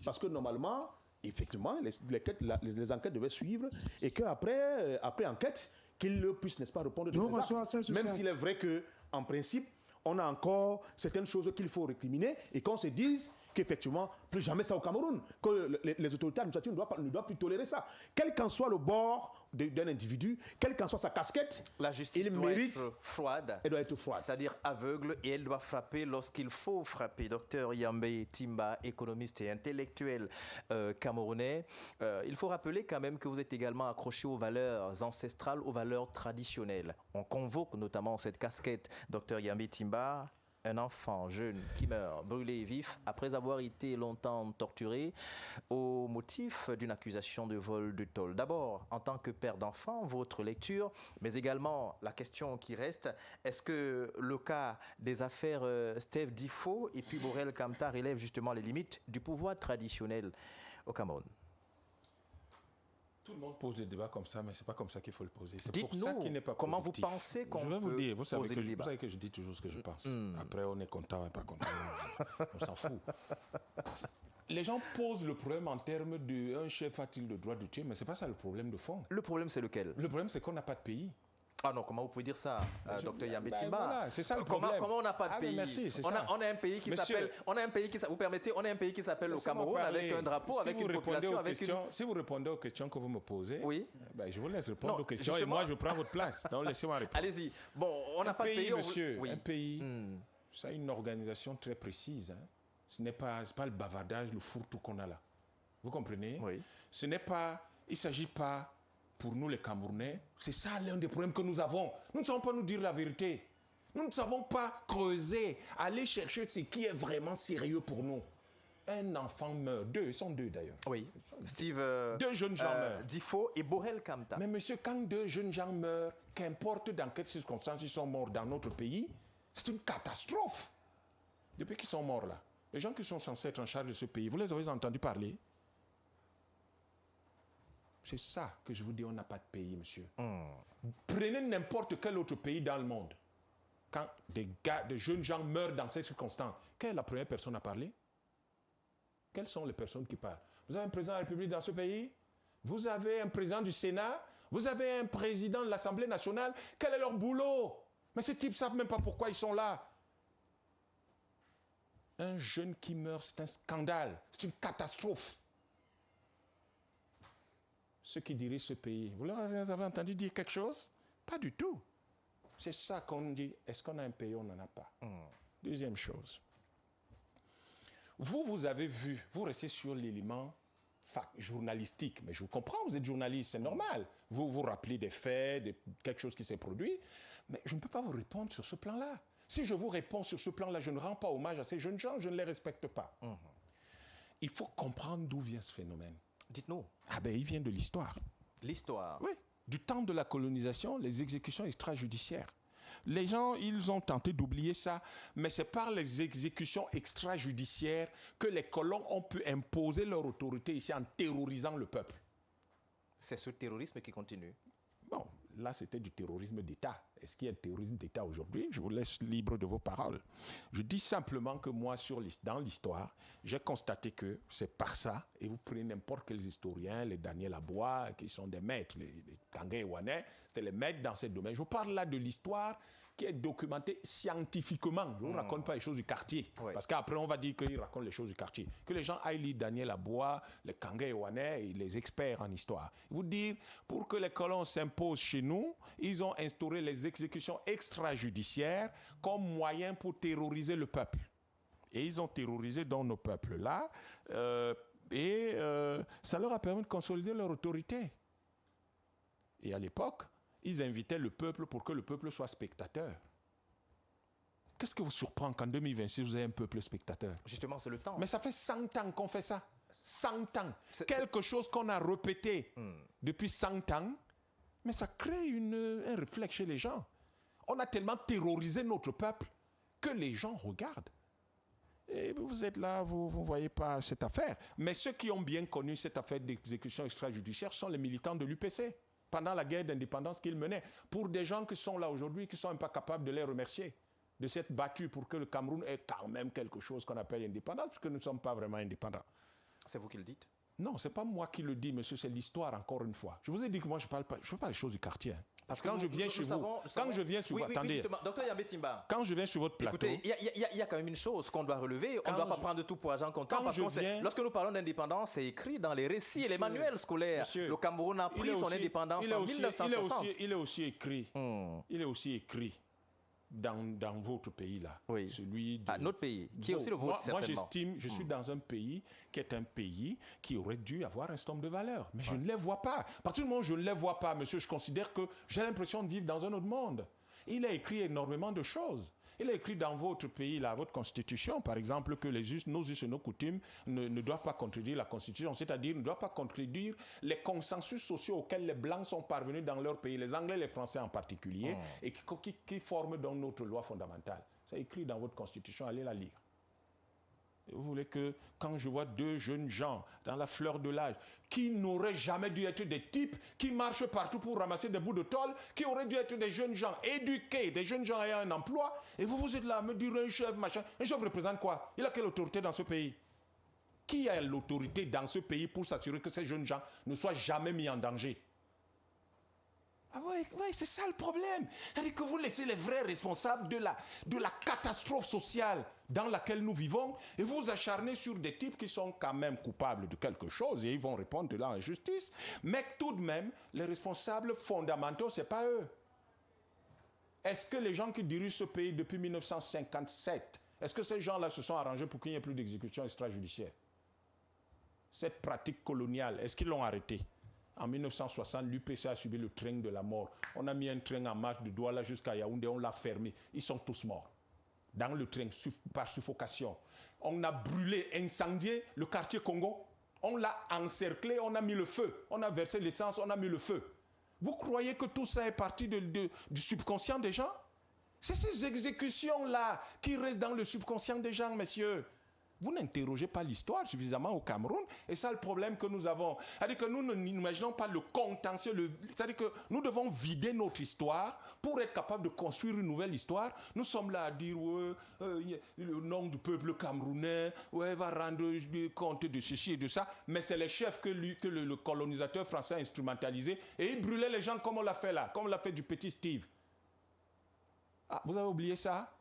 Parce que, normalement, effectivement, les enquêtes devaient suivre et qu'après enquête, qu'ils puissent, n'est-ce pas, répondre de ces actes. Même s'il est vrai qu'en principe, on a encore certaines choses qu'il faut récriminer et qu'on se dise qu'effectivement, plus jamais ça au Cameroun, que les autorités administratives ne doivent plus tolérer ça. Quel qu'en soit le bord d'un individu, quelle qu'en soit sa casquette, la justice il doit mérite, être froide. Elle doit être froide. C'est-à-dire aveugle, et elle doit frapper lorsqu'il faut frapper. Docteur Yambé Timba, économiste et intellectuel camerounais. Il faut rappeler quand même que vous êtes également accroché aux valeurs ancestrales, aux valeurs traditionnelles. On convoque notamment cette casquette, Docteur Yambé Timba, un enfant jeune qui meurt brûlé vif après avoir été longtemps torturé au motif d'une accusation de vol de tôle. D'abord, en tant que père d'enfant, votre lecture, mais également la question qui reste, est-ce que le cas des affaires Steve Difo et puis Borel Kamta relève justement les limites du pouvoir traditionnel au Cameroun? Tout le monde pose des débats comme ça, mais c'est pas comme ça qu'il faut le poser. C'est pour ça Dites-nous qu'il n'est pas comment productif. vous pensez qu'on Je vais vous peut dire, vous savez poser le débat. que je dis toujours ce que je pense. Après, on est content et pas content. On s'en fout. Les gens posent le problème en termes d'un chef a-t-il le droit de tuer, mais c'est pas ça le problème de fond. Le problème, c'est lequel? Le problème, c'est qu'on n'a pas de pays. Ah non, comment vous pouvez dire ça, docteur Yambé Timba? Voilà, c'est ça le problème. Comment on n'a pas de pays? Merci, c'est on ça. a un pays qui s'appelle, vous permettez, on a un pays qui s'appelle le Cameroun avec un drapeau, avec une population, avec une... Si vous répondez aux questions que vous me posez, oui. Ben, je vous laisse répondre Non, aux questions justement... et moi je prends votre place. Donc laissez-moi répondre. Allez-y. Bon, on n'a pas de pays, monsieur. Oui. Un pays, ça a une organisation très précise. Hein. Ce n'est pas le bavardage, le fourre-tout qu'on a là. Vous comprenez? Oui. Ce n'est pas, il ne s'agit pas, pour nous les Camerounais, c'est ça l'un des problèmes que nous avons. Nous ne savons pas nous dire la vérité. Nous ne savons pas creuser, aller chercher ce qui est vraiment sérieux pour nous. Un enfant meurt, ils sont deux d'ailleurs. Oui, Steve... deux jeunes gens meurent. Difo et Borel Kamta. Mais monsieur, quand deux jeunes gens meurent, qu'importe dans quelles circonstances ils sont morts dans notre pays, c'est une catastrophe. Depuis qu'ils sont morts là, les gens qui sont censés être en charge de ce pays, vous les avez entendus parler? C'est ça que je vous dis, on n'a pas de pays, monsieur. Prenez n'importe quel autre pays dans le monde. Quand des jeunes gens meurent dans ces circonstances, quelle est la première personne à parler? Quelles sont les personnes qui parlent? Vous avez un président de la République dans ce pays? Vous avez un président du Sénat? Vous avez un président de l'Assemblée nationale? Quel est leur boulot? Mais ces types ne savent même pas pourquoi ils sont là. Un jeune qui meurt, c'est un scandale. C'est une catastrophe. Ceux qui dirigent ce pays, vous leur avez entendu dire quelque chose? Pas du tout. C'est ça qu'on dit. Est-ce qu'on a un pays? On n'en a pas. Deuxième chose. Vous avez vu, vous restez sur l'élément journalistique, mais je vous comprends, vous êtes journaliste, c'est normal. Vous vous rappelez des faits, quelque chose qui s'est produit, mais je ne peux pas vous répondre sur ce plan-là. Si je vous réponds sur ce plan-là, je ne rends pas hommage à ces jeunes gens, je ne les respecte pas. Il faut comprendre d'où vient ce phénomène. Dites-nous. Ah ben, il vient de l'histoire. L'histoire? Oui. Du temps de la colonisation, les exécutions extrajudiciaires. Les gens, ils ont tenté d'oublier ça, mais c'est par les exécutions extrajudiciaires que les colons ont pu imposer leur autorité ici en terrorisant le peuple. C'est ce terrorisme qui continue. Bon, là, c'était du terrorisme d'État. Est-ce qu'il y a du terrorisme d'État aujourd'hui? Je vous laisse libre de vos paroles. Je dis simplement que moi, dans l'histoire, j'ai constaté que c'est par ça, et vous prenez n'importe quels historiens, les Daniel Abois, qui sont des maîtres, les Tanguay et Wanet, c'était les maîtres dans ces domaines. Je vous parle là de l'histoire qui est documentée scientifiquement. Je ne vous raconte pas les choses du quartier. Oui. Parce qu'après, on va dire qu'ils racontent les choses du quartier. Que les gens aillent lire Daniel Abois, les Tanguay et Wanet, et les experts en histoire. Vous dire, pour que les colons s'imposent chez nous, ils ont instauré les exécutions extrajudiciaires comme moyen pour terroriser le peuple. Et ils ont terrorisé dans nos peuples-là, ça leur a permis de consolider leur autorité. Et à l'époque, ils invitaient le peuple pour que le peuple soit spectateur. Qu'est-ce qui vous surprend qu'en 2026, vous avez un peuple spectateur? Justement, c'est le temps. Mais ça fait 100 ans qu'on fait ça. 100 ans. Quelque chose qu'on a répété depuis 100 ans, mais ça crée un réflexe chez les gens. On a tellement terrorisé notre peuple que les gens regardent. Et vous êtes là, vous ne voyez pas cette affaire. Mais ceux qui ont bien connu cette affaire d'exécution extrajudiciaire sont les militants de l'UPC, pendant la guerre d'indépendance qu'ils menaient. Pour des gens qui sont là aujourd'hui, qui ne sont même pas capables de les remercier, de s'être battus pour que le Cameroun ait quand même quelque chose qu'on appelle indépendance, puisque nous ne sommes pas vraiment indépendants. C'est vous qui le dites? Non, ce n'est pas moi qui le dis, monsieur, c'est l'histoire, encore une fois. Je vous ai dit que moi, je ne fais pas les choses du quartier. Hein. Parce que quand je viens chez vous, quand je viens sur attendez, docteur Yambé Timba, quand je viens sur votre plateau, écoutez, il y a quand même une chose qu'on doit relever. On ne doit pas prendre tout pour argent comptant. Lorsque nous parlons d'indépendance, c'est écrit dans les récits et les manuels scolaires. Le Cameroun a pris son indépendance en 1960. Il est aussi écrit. Il est aussi écrit dans votre pays là. Oui. Celui de notre pays, qui est aussi le vôtre, certainement. Moi, j'estime, je suis dans un pays qui est un pays qui aurait dû avoir un certain nombre de valeurs. Mais je ne les vois pas. À partir du moment où je ne les vois pas, monsieur, je considère que j'ai l'impression de vivre dans un autre monde. Il a écrit énormément de choses. Il a écrit dans votre pays, là, votre constitution, par exemple, que nos us et nos coutumes ne doivent pas contredire la constitution, c'est-à-dire ne doivent pas contredire les consensus sociaux auxquels les Blancs sont parvenus dans leur pays, les Anglais et les Français en particulier, et qui forment donc notre loi fondamentale. C'est écrit dans votre constitution, allez la lire. Vous voulez que, quand je vois deux jeunes gens dans la fleur de l'âge, qui n'auraient jamais dû être des types qui marchent partout pour ramasser des bouts de tôle, qui auraient dû être des jeunes gens éduqués, des jeunes gens ayant un emploi, et vous êtes là à me dire un chef, machin. Un chef représente quoi? Il a quelle autorité dans ce pays? Qui a l'autorité dans ce pays pour s'assurer que ces jeunes gens ne soient jamais mis en danger? Ah oui, c'est ça le problème. C'est-à-dire que vous laissez les vrais responsables de la catastrophe sociale dans laquelle nous vivons et vous acharnez sur des types qui sont quand même coupables de quelque chose et ils vont répondre de la justice. Mais tout de même, les responsables fondamentaux, ce n'est pas eux. Est-ce que les gens qui dirigent ce pays depuis 1957, est-ce que ces gens-là se sont arrangés pour qu'il n'y ait plus d'exécution extrajudiciaire? Cette pratique coloniale, est-ce qu'ils l'ont arrêtée? En 1960, l'UPC a subi le train de la mort. On a mis un train en marche de Douala jusqu'à Yaoundé, on l'a fermé. Ils sont tous morts. Dans le train, par suffocation. On a brûlé, incendié le quartier Congo. On l'a encerclé, on a mis le feu. On a versé l'essence, on a mis le feu. Vous croyez que tout ça est parti du subconscient des gens? C'est ces exécutions-là qui restent dans le subconscient des gens, messieurs. Vous n'interrogez pas l'histoire suffisamment au Cameroun, et c'est le problème que nous avons. C'est-à-dire que nous n'imaginons pas le contentieux, c'est-à-dire que nous devons vider notre histoire pour être capable de construire une nouvelle histoire. Nous sommes là à dire, le nom du peuple camerounais, va rendre compte de ceci et de ça, mais c'est les chefs que le colonisateur français a instrumentalisé, et il brûlait les gens comme on l'a fait là, comme on l'a fait du petit Steve. Ah, vous avez oublié ça?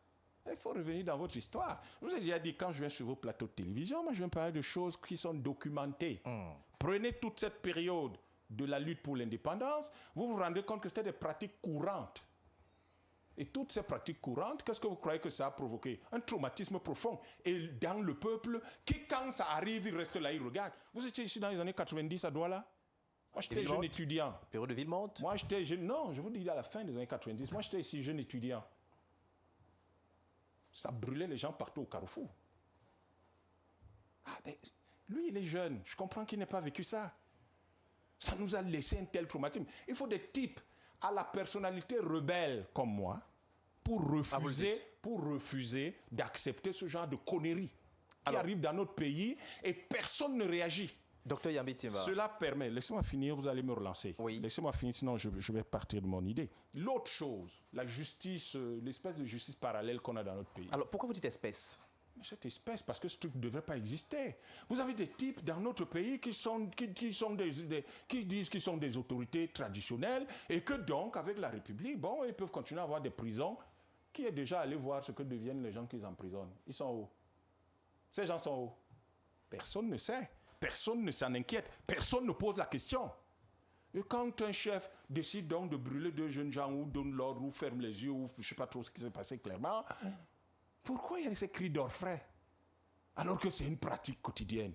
Il faut revenir dans votre histoire. Je vous ai déjà dit, quand je viens sur vos plateaux de télévision, moi je viens parler de choses qui sont documentées. Prenez toute cette période de la lutte pour l'indépendance, vous vous rendez compte que c'était des pratiques courantes. Et toutes ces pratiques courantes, qu'est-ce que vous croyez que ça a provoqué? Un traumatisme profond. Et dans le peuple, qui quand ça arrive, il reste là, il regarde. Vous étiez ici dans les années 90 à Douala? Moi j'étais jeune étudiant. Période de Villemonte? Moi j'étais jeune, non, je vous dis à la fin des années 90, moi j'étais ici jeune étudiant. Ça brûlait les gens partout au Carrefour. Ah, mais lui, il est jeune. Je comprends qu'il n'ait pas vécu ça. Ça nous a laissé un tel traumatisme. Il faut des types à la personnalité rebelle comme moi pour refuser d'accepter ce genre de conneries qui arrivent dans notre pays et personne ne réagit. Docteur Yambi Timba. Cela permet, laissez-moi finir, vous allez me relancer. Oui. Laissez-moi finir, sinon je vais partir de mon idée. L'autre chose, la justice, l'espèce de justice parallèle qu'on a dans notre pays. Alors, pourquoi vous dites espèce? Cette espèce, parce que ce truc ne devrait pas exister. Vous avez des types dans notre pays qui disent qu'ils sont des autorités traditionnelles et que donc, avec la République, bon, ils peuvent continuer à avoir des prisons. Qui est déjà allé voir ce que deviennent les gens qu'ils emprisonnent? Ils sont où? Ces gens sont où? Personne ne sait. Personne ne s'en inquiète. Personne ne pose la question. Et quand un chef décide donc de brûler deux jeunes gens ou donne l'ordre ou ferme les yeux ou je ne sais pas trop ce qui s'est passé clairement, pourquoi il y a ces cris d'orfraie alors que c'est une pratique quotidienne?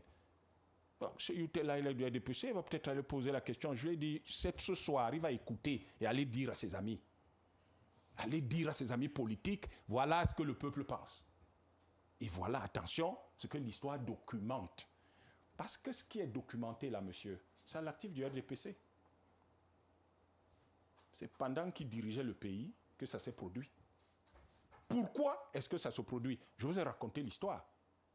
Bon, ce Youtela, il a dû dépêcher, il va peut-être aller poser la question. Je lui ai dit, ce soir, il va écouter et aller dire à ses amis. Aller dire à ses amis politiques, voilà ce que le peuple pense. Et voilà, attention, ce que l'histoire documente. Parce que ce qui est documenté là, monsieur, c'est l'actif du RDPC. C'est pendant qu'il dirigeait le pays que ça s'est produit. Pourquoi est-ce que ça se produit? Je vous ai raconté l'histoire.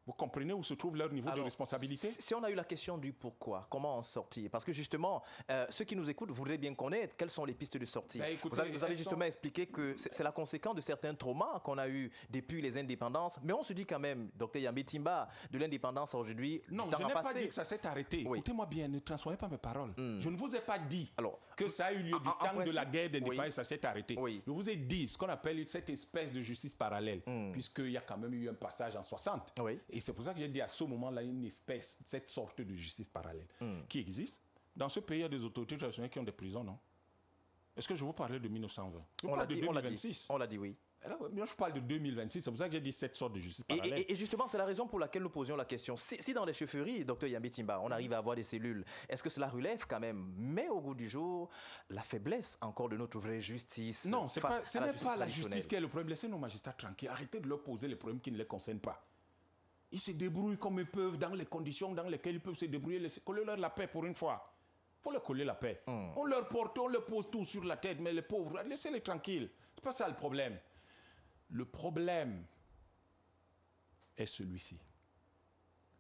Vous comprenez où se trouve leur niveau de responsabilité? Si on a eu la question du pourquoi, comment en sortir? Parce que justement, ceux qui nous écoutent voudraient bien connaître quelles sont les pistes de sortie. Ben, écoutez, vous avez justement expliqué que c'est la conséquence de certains traumas qu'on a eu depuis les indépendances. Mais on se dit quand même, docteur Yambi Timba, de l'indépendance aujourd'hui, non, je n'ai pas dit que ça s'est arrêté. Oui. Écoutez-moi bien, ne transformez pas mes paroles. Je ne vous ai pas dit que ça a eu lieu du temps de la guerre d'indépendance, ça s'est arrêté. Oui. Je vous ai dit ce qu'on appelle cette espèce de justice parallèle, puisqu'il y a quand même eu un passage en 60. Oui. Et c'est pour ça que j'ai dit à ce moment-là une espèce, cette sorte de justice parallèle qui existe. Dans ce pays, il y a des autorités traditionnelles qui ont des prisons, non? Est-ce que je vous parlais de 1920? Je parle de 2026. On l'a dit, oui. Alors, moi, je parle de 2026, c'est pour ça que j'ai dit cette sorte de justice parallèle. Et justement, c'est la raison pour laquelle nous posions la question. Si dans les chefferies, docteur Yambi Timba, on arrive à avoir des cellules, est-ce que cela relève quand même, mais au goût du jour, la faiblesse encore de notre vraie justice? Non, ce n'est pas la justice qui est le problème. Laissez nos magistrats tranquilles. Arrêtez de leur poser les problèmes qui ne les concernent pas. Ils se débrouillent comme ils peuvent, dans les conditions dans lesquelles ils peuvent se débrouiller. Collez-leur la paix pour une fois. Il faut leur coller la paix. On leur porte, on leur pose tout sur la tête, mais les pauvres, laissez-les tranquilles. C'est pas ça le problème. Le problème est celui-ci.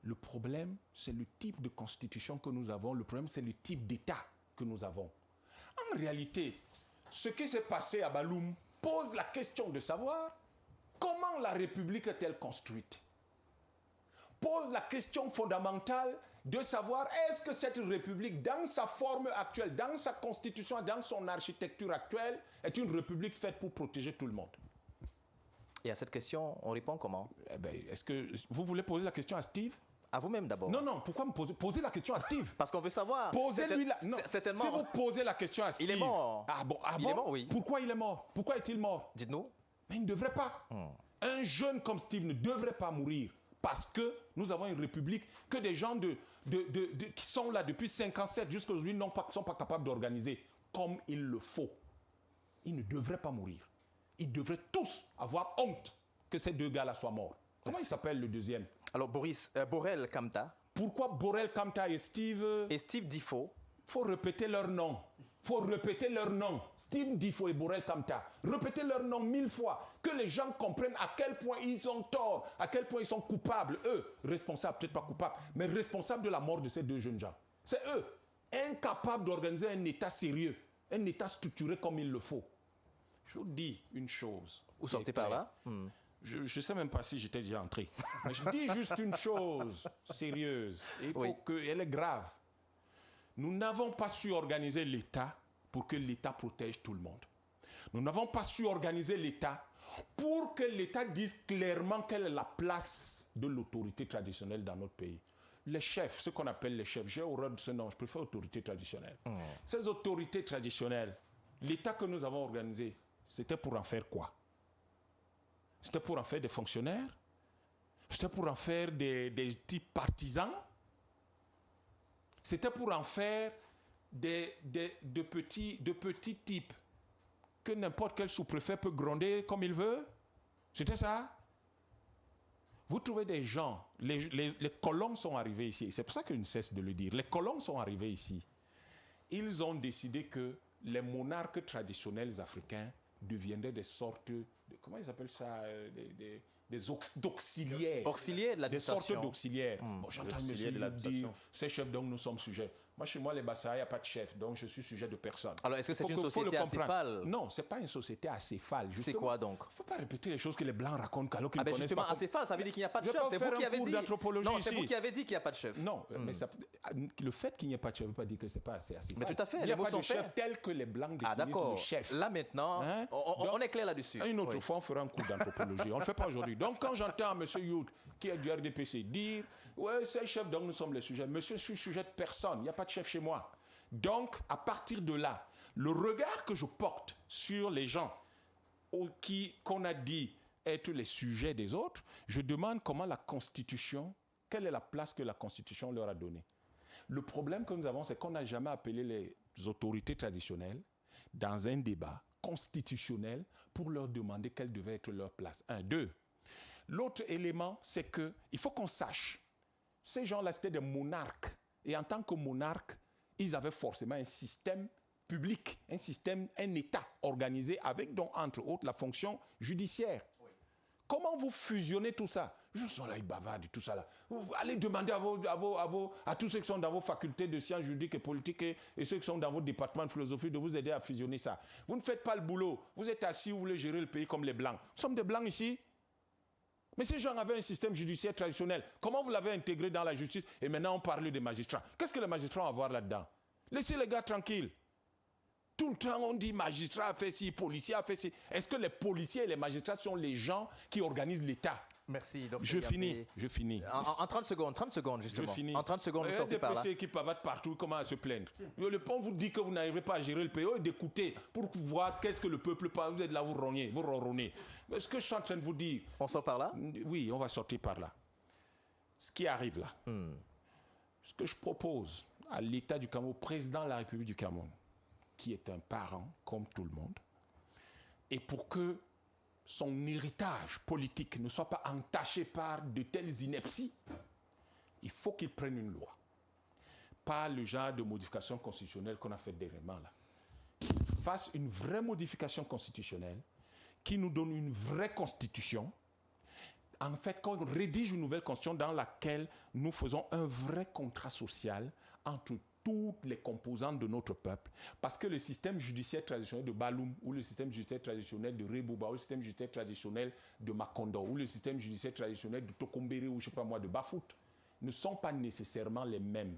Le problème, c'est le type de constitution que nous avons. Le problème, c'est le type d'État que nous avons. En réalité, ce qui s'est passé à Baloum pose la question de savoir comment la République est-elle construite. Pose la question fondamentale de savoir est-ce que cette République, dans sa forme actuelle, dans sa constitution, dans son architecture actuelle, est une République faite pour protéger tout le monde. Et à cette question, on répond comment? Est-ce que vous voulez poser la question à Steve? À vous-même d'abord. Non, pourquoi me poser la question à Steve? Parce qu'on veut savoir. Posez-lui la... Non, certainement. si vous posez la question à Steve... Il est mort. Ah bon? Il est mort, oui. Pourquoi il est mort? Pourquoi est-il mort? Dites-nous. Mais il ne devrait pas. Un jeune comme Steve ne devrait pas mourir parce que nous avons une république que des gens qui sont là depuis 57 jusqu'à aujourd'hui ne sont pas capables d'organiser comme il le faut. Ils ne devraient pas mourir. Ils devraient tous avoir honte que ces deux gars-là soient morts. Comment il s'appelle le deuxième? Alors Borel Kamta. Pourquoi Borel Kamta et Steve... Et Steve Difo. Il faut répéter leur nom. Faut répéter leur nom. Steve Difo et Borel Kamta. Répétez leur nom 1000 fois. Que les gens comprennent à quel point ils ont tort, à quel point ils sont coupables. Eux, responsables, peut-être pas coupables, mais responsables de la mort de ces deux jeunes gens. C'est eux, incapables d'organiser un État sérieux, un État structuré comme il le faut. Je vous dis une chose. Vous sortez par là? Je ne sais même pas si j'étais déjà entré. Mais je dis juste une chose sérieuse. Il faut qu'elle est grave. Nous n'avons pas su organiser l'État pour que l'État protège tout le monde. Nous n'avons pas su organiser l'État pour que l'État dise clairement quelle est la place de l'autorité traditionnelle dans notre pays. Les chefs, ce qu'on appelle les chefs, j'ai horreur de ce nom, je préfère autorité traditionnelle. Ces autorités traditionnelles, l'État que nous avons organisé, c'était pour en faire quoi? C'était pour en faire des fonctionnaires? C'était pour en faire des types partisans? C'était pour en faire de petits types que n'importe quel sous-préfet peut gronder comme il veut? C'était ça? Vous trouvez des gens, les colons sont arrivés ici, c'est pour ça que je ne cesse de le dire, les colons sont arrivés ici. Ils ont décidé que les monarques traditionnels africains deviendraient des sortes de, comment ils appellent ça, d'auxiliaires. Auxiliaires de l'administration. Des sortes d'auxiliaires. Bon, j'entends monsieur dire, ces chefs dont nous sommes sujets. Moi, chez moi, les Bassa, il n'y a pas de chef, donc je suis sujet de personne. Alors, est-ce que c'est une société acéphale? Non, ce n'est pas une société acéphale. C'est quoi donc? Il ne faut pas répéter les choses que les Blancs racontent alors qu'ils ne connaissent pas. Justement, acéphale, ça veut dire qu'il n'y a pas de chef. C'est vous qui avez dit. Non, c'est vous qui avez dit qu'il n'y a pas de chef. Non, mais le fait qu'il n'y ait pas de chef ne veut pas dire que ce n'est pas assez acéphale. Mais tout à fait, il n'y a pas de chef tel que les Blancs définissent le chef. Là maintenant, on est clair là-dessus. Une autre fois, on fera un cours d'anthropologie. On ne le fait pas aujourd'hui. Donc, quand j'entends M. Youd, qui est du RDPC, dire « Ouais, c'est chef, donc nous sommes les sujets. » Monsieur, je suis sujet de personne. Il n'y a pas de chef chez moi. Donc, à partir de là, le regard que je porte sur les gens qu'on a dit être les sujets des autres, je demande comment la Constitution, quelle est la place que la Constitution leur a donnée. Le problème que nous avons, c'est qu'on n'a jamais appelé les autorités traditionnelles dans un débat constitutionnel pour leur demander quelle devait être leur place. Un, deux. L'autre élément, c'est qu'il faut qu'on sache, ces gens-là, c'était des monarques. Et en tant que monarques, ils avaient forcément un système public, un État organisé avec, donc, entre autres, la fonction judiciaire. Oui. Comment vous fusionnez tout ça? Je suis là, ils bavardent et tout ça là. Vous allez demander à tous ceux qui sont dans vos facultés de sciences juridiques et politiques et ceux qui sont dans vos départements de philosophie de vous aider à fusionner ça. Vous ne faites pas le boulot. Vous êtes assis, vous voulez gérer le pays comme les Blancs. Nous sommes des Blancs ici. Mais ces gens avaient un système judiciaire traditionnel. Comment vous l'avez intégré dans la justice? Et maintenant, on parle des magistrats. Qu'est-ce que les magistrats ont à voir là-dedans? Laissez les gars tranquilles. Tout le temps, on dit magistrat a fait ci, policier a fait ci. Est-ce que les policiers et les magistrats sont les gens qui organisent l'État? Merci. Donc je finis. En 30 secondes, justement. Je finis. En 30 secondes, nous sortons par là. Il y a des qui pavatent partout, comment à se plaindre. Le pont vous dit que vous n'arrivez pas à gérer le pays, d'écouter pour voir qu'est-ce que le peuple parle. Vous êtes là, vous rognez, vous ronronnez. Mais ce que je suis en train de vous dire... On sort par là? Oui, on va sortir par là. Ce qui arrive là, ce que je propose à l'État du Cameroun, au président de la République du Cameroun, qui est un parent, comme tout le monde, et pour que son héritage politique ne soit pas entaché par de telles inepties, il faut qu'il prenne une loi. Pas le genre de modification constitutionnelle qu'on a fait dernièrement là. Qu'il fasse une vraie modification constitutionnelle qui nous donne une vraie constitution en fait, qu'on rédige une nouvelle constitution dans laquelle nous faisons un vrai contrat social entre toutes les composantes de notre peuple. Parce que le système judiciaire traditionnel de Baloum, ou le système judiciaire traditionnel de Rebouba, ou le système judiciaire traditionnel de Macondo, ou le système judiciaire traditionnel de Tokombéré, ou je ne sais pas moi, de Bafout, ne sont pas nécessairement les mêmes.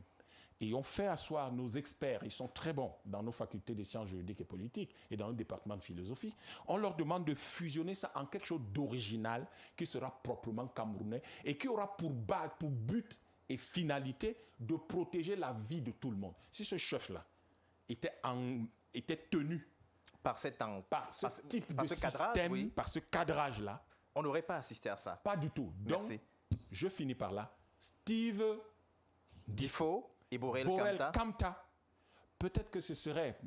Et on fait asseoir nos experts, ils sont très bons dans nos facultés de sciences juridiques et politiques et dans le département de philosophie. On leur demande de fusionner ça en quelque chose d'original qui sera proprement camerounais et qui aura pour base, pour but et finalité de protéger la vie de tout le monde. Si ce chef-là était tenu par ce type de système, oui, par ce cadrage-là, on n'aurait pas assisté à ça. Pas du tout. Donc, merci. Je finis par là. Steve Difo et Borel Kamta. Peut-être que ce serait,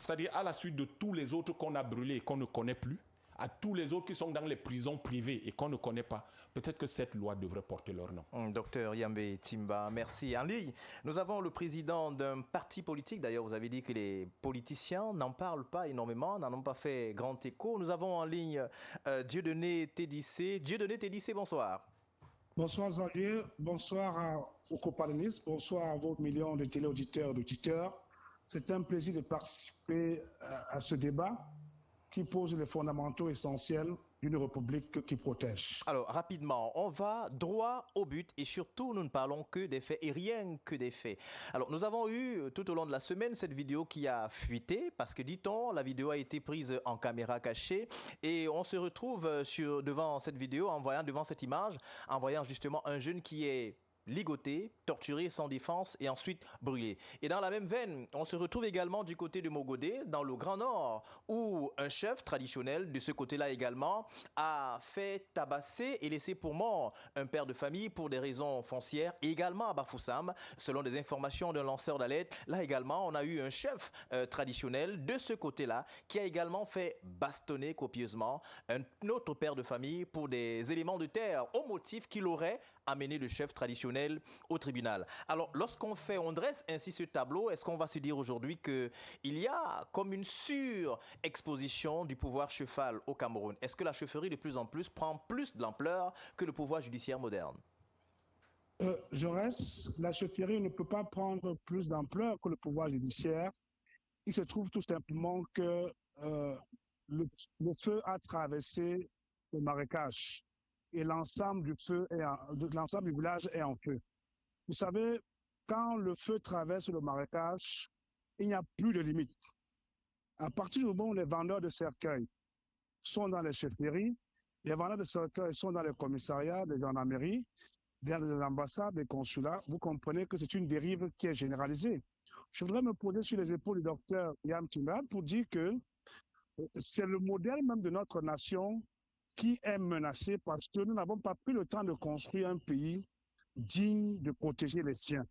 c'est-à-dire à la suite de tous les autres qu'on a brûlés et qu'on ne connaît plus, à tous les autres qui sont dans les prisons privées et qu'on ne connaît pas, peut-être que cette loi devrait porter leur nom. Docteur Yambé Timba, merci. En ligne, nous avons le président d'un parti politique. D'ailleurs, vous avez dit que les politiciens n'en parlent pas énormément, n'en ont pas fait grand écho. Nous avons en ligne Dieudonné Tédissé. Dieudonné Tédissé, bonsoir. Bonsoir Xavier, bonsoir aux copanélistes, bonsoir à vos millions de téléauditeurs et d'auditeurs. C'est un plaisir de participer à ce débat qui pose les fondamentaux essentiels d'une république qui protège. Alors, rapidement, on va droit au but et surtout, nous ne parlons que des faits et rien que des faits. Alors, nous avons eu tout au long de la semaine cette vidéo qui a fuité parce que, dit-on, la vidéo a été prise en caméra cachée et on se retrouve devant cette vidéo, devant cette image, en voyant justement un jeune qui est ligoté, torturé sans défense et ensuite brûlé. Et dans la même veine, on se retrouve également du côté de Mogodé, dans le Grand Nord, où un chef traditionnel de ce côté-là également a fait tabasser et laisser pour mort un père de famille pour des raisons foncières, et également à Bafoussam, selon des informations d'un lanceur d'alerte. Là également, on a eu un chef traditionnel de ce côté-là qui a également fait bastonner copieusement un autre père de famille pour des éléments de terre au motif qu'il aurait amener le chef traditionnel au tribunal. Alors, on dresse ainsi ce tableau, est-ce qu'on va se dire aujourd'hui qu'il y a comme une surexposition du pouvoir chefal au Cameroun? Est-ce que la chefferie de plus en plus prend plus de l'ampleur que le pouvoir judiciaire moderne? La chefferie ne peut pas prendre plus d'ampleur que le pouvoir judiciaire. Il se trouve tout simplement que le feu a traversé le marécage. Et l'ensemble du village est en feu. Vous savez, quand le feu traverse le marécage, il n'y a plus de limite. À partir du moment où les vendeurs de cercueils sont dans les chefferies, les vendeurs de cercueils sont dans les commissariats, les gendarmeries, dans les ambassades, les consulats, vous comprenez que c'est une dérive qui est généralisée. Je voudrais me poser sur les épaules du docteur Yam Timba pour dire que c'est le modèle même de notre nation qui est menacé parce que nous n'avons pas pris le temps de construire un pays digne de protéger les siens.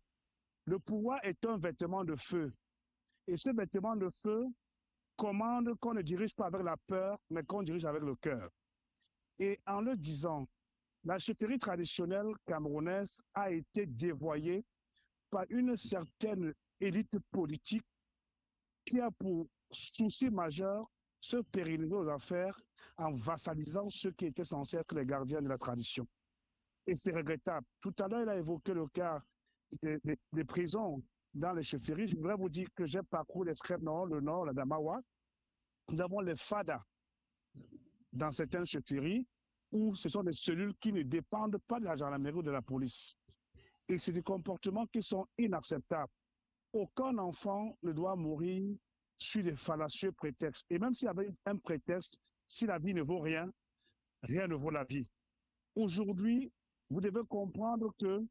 Le pouvoir est un vêtement de feu. Et ce vêtement de feu commande qu'on ne dirige pas avec la peur, mais qu'on dirige avec le cœur. Et en le disant, la chefferie traditionnelle camerounaise a été dévoyée par une certaine élite politique qui a pour souci majeur se pérenniser aux affaires en vassalisant ceux qui étaient censés être les gardiens de la tradition. Et c'est regrettable. Tout à l'heure, il a évoqué le cas des prisons dans les chefferies. Je voudrais vous dire que j'ai parcouru l'extrême nord, le nord, la Damawa. Nous avons les FADA dans certaines chefferies où ce sont des cellules qui ne dépendent pas de la gendarmerie ou de la police. Et c'est des comportements qui sont inacceptables. Aucun enfant ne doit mourir sur des fallacieux prétextes. Et même s'il y avait un prétexte, si la vie ne vaut rien, rien ne vaut la vie. Aujourd'hui, vous devez comprendre que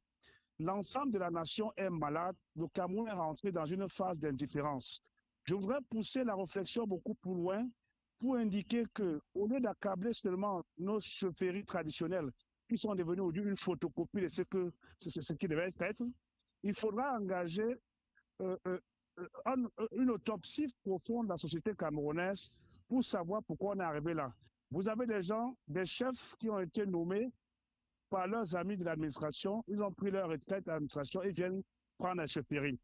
l'ensemble de la nation est malade. Le Cameroun est rentré dans une phase d'indifférence. Je voudrais pousser la réflexion beaucoup plus loin pour indiquer qu'au lieu d'accabler seulement nos chefferies traditionnelles qui sont devenues aujourd'hui une photocopie de ce qui devait être, il faudra engager une autopsie profonde de la société camerounaise pour savoir pourquoi on est arrivé là. Vous avez des gens, des chefs qui ont été nommés par leurs amis de l'administration, ils ont pris leur retraite à l'administration et viennent prendre la chefferie.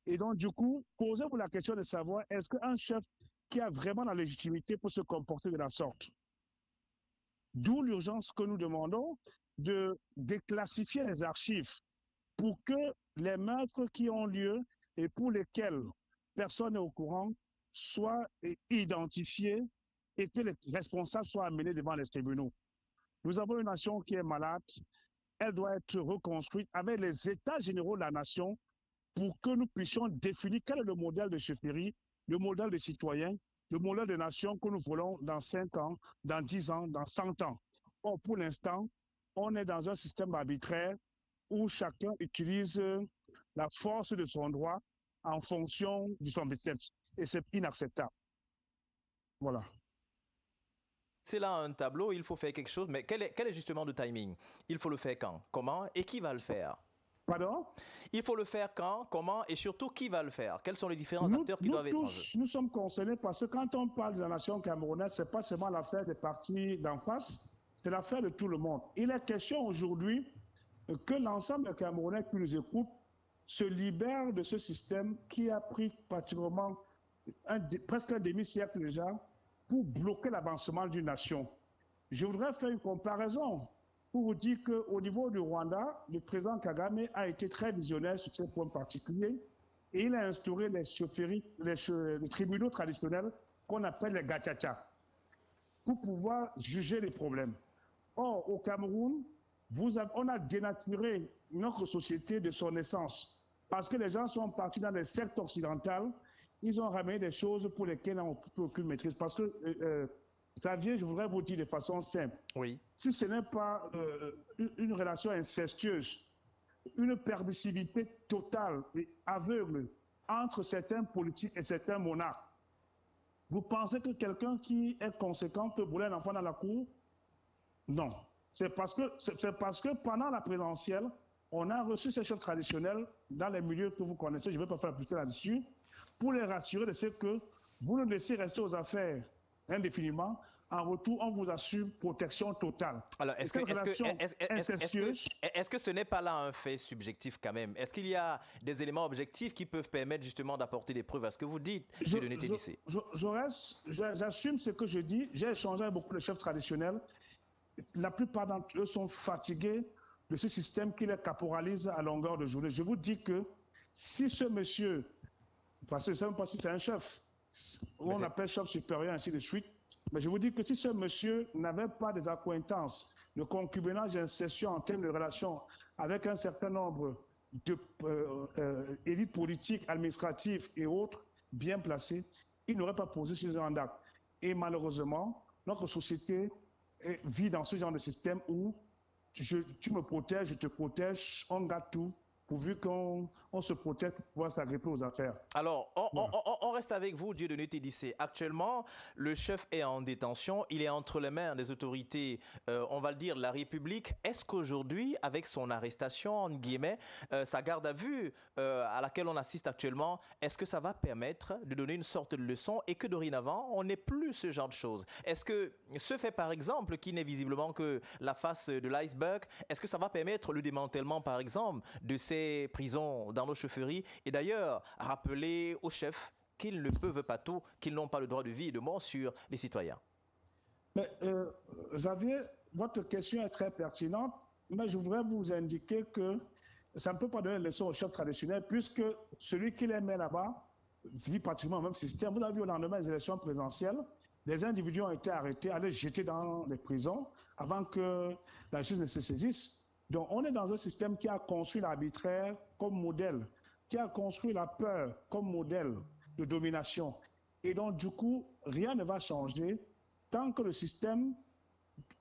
Et donc, du coup, posez-vous la question de savoir, est-ce qu'un chef qui a vraiment la légitimité pour se comporter de la sorte? D'où l'urgence que nous demandons de déclassifier les archives pour que les meurtres qui ont lieu et pour lesquels personne n'est au courant soient identifiés et que les responsables soient amenés devant les tribunaux. Nous avons une nation qui est malade, elle doit être reconstruite avec les états généraux de la nation pour que nous puissions définir quel est le modèle de chefferie, le modèle de citoyen, le modèle de nation que nous voulons dans 5 ans, dans 10 ans, dans 100 ans. Or, pour l'instant, on est dans un système arbitraire où chacun utilise la force de son droit en fonction de son biceps. Et c'est inacceptable. Voilà. C'est là un tableau, il faut faire quelque chose, mais quel est justement le timing? Il faut le faire quand? Comment? Et qui va le faire? Pardon? Il faut le faire quand, comment et surtout qui va le faire? Quels sont les différents acteurs qui doivent être en jeu? Nous sommes concernés parce que quand on parle de la nation camerounaise, ce n'est pas seulement l'affaire des partis d'en face, c'est l'affaire de tout le monde. Il est question aujourd'hui que l'ensemble des Camerounais qui nous écoutent se libèrent de ce système qui a pris pratiquement presque un demi-siècle déjà pour bloquer l'avancement d'une nation. Je voudrais faire une comparaison pour vous dire qu'au niveau du Rwanda, le président Kagame a été très visionnaire sur ce point particulier et il a instauré les chefferies, les tribunaux traditionnels qu'on appelle les gachacha pour pouvoir juger les problèmes. Or, au Cameroun, on a dénaturé notre société de son essence parce que les gens sont partis dans les sectes occidentales, ils ont ramené des choses pour lesquelles on n'a aucune maîtrise. Parce que, Xavier, je voudrais vous dire de façon simple, oui. Si ce n'est pas une relation incestueuse, une permissivité totale et aveugle entre certains politiques et certains monarques, vous pensez que quelqu'un qui est conséquent peut brûler un enfant dans la cour? Non. C'est parce que pendant la présidentielle, on a reçu ces chefs traditionnels dans les milieux que vous connaissez, je ne vais pas faire plus là-dessus, pour les rassurer de ce que vous nous laissez rester aux affaires indéfiniment. En retour, on vous assure protection totale. Alors, est-ce que ce n'est pas là un fait subjectif quand même? Est-ce qu'il y a des éléments objectifs qui peuvent permettre justement d'apporter des preuves à ce que vous dites, J'assume ce que je dis. J'ai échangé avec beaucoup de chefs traditionnels. La plupart d'entre eux sont fatigués de ce système qui les caporalise à longueur de journée. Je vous dis que si ce monsieur, parce que je ne sais même pas si c'est un chef, on appelle chef supérieur, ainsi de suite, mais je vous dis que si ce monsieur n'avait pas des accointances, de concubinage et d'incession en termes de relations avec un certain nombre d'élites politiques, administratives et autres bien placées, il n'aurait pas posé ce genre d'acte. Et malheureusement, notre société vit dans ce genre de système où tu me protèges, je te protège, on garde tout, pourvu qu'on se protège pour pouvoir s'agripper aux affaires. Alors, on reste avec vous, Dieudonné Tédissé. Actuellement, le chef est en détention, il est entre les mains des autorités, on va le dire, de la République. Est-ce qu'aujourd'hui, avec son arrestation, en guillemets, sa garde à vue à laquelle on assiste actuellement, est-ce que ça va permettre de donner une sorte de leçon et que dorénavant, on n'ait plus ce genre de choses? Est-ce que ce fait, par exemple, qui n'est visiblement que la face de l'iceberg, est-ce que ça va permettre le démantèlement, par exemple, de ces prisons dans nos chefferies et d'ailleurs rappeler aux chefs qu'ils ne peuvent pas tout, qu'ils n'ont pas le droit de vie et de mort sur les citoyens? Mais, Xavier, votre question est très pertinente, mais je voudrais vous indiquer que ça ne peut pas donner une leçon aux chefs traditionnels puisque celui qui les met là-bas vit pratiquement le même système. Vous avez vu au lendemain des élections présidentielles, les individus ont été arrêtés, allés jeter dans les prisons avant que la justice ne se saisisse. Donc, on est dans un système qui a construit l'arbitraire comme modèle, qui a construit la peur comme modèle de domination. Et donc, du coup, rien ne va changer tant que le système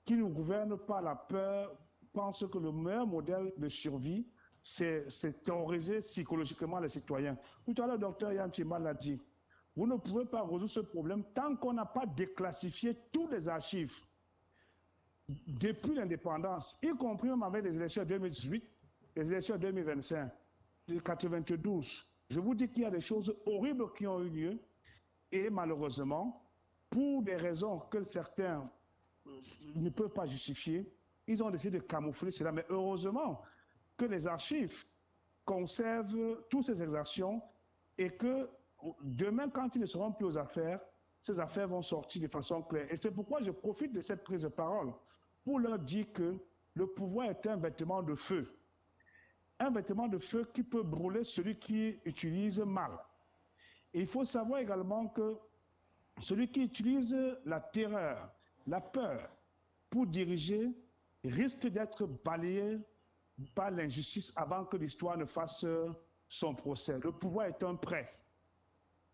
qui nous gouverne par la peur pense que le meilleur modèle de survie, c'est terroriser psychologiquement les citoyens. Tout à l'heure, le docteur Yann Chimal l'a dit. Vous ne pouvez pas résoudre ce problème tant qu'on n'a pas déclassifié tous les archives depuis l'indépendance, y compris même avec les élections 2018, les élections 2025, les 92. Je vous dis qu'il y a des choses horribles qui ont eu lieu et malheureusement, pour des raisons que certains ne peuvent pas justifier, ils ont décidé de camoufler cela. Mais heureusement que les archives conservent toutes ces exactions et que demain, quand ils ne seront plus aux affaires, ces affaires vont sortir de façon claire. Et c'est pourquoi je profite de cette prise de parole pour leur dire que le pouvoir est un vêtement de feu. Un vêtement de feu qui peut brûler celui qui utilise mal. Et il faut savoir également que celui qui utilise la terreur, la peur pour diriger risque d'être balayé par l'injustice avant que l'histoire ne fasse son procès. Le pouvoir est un prêt.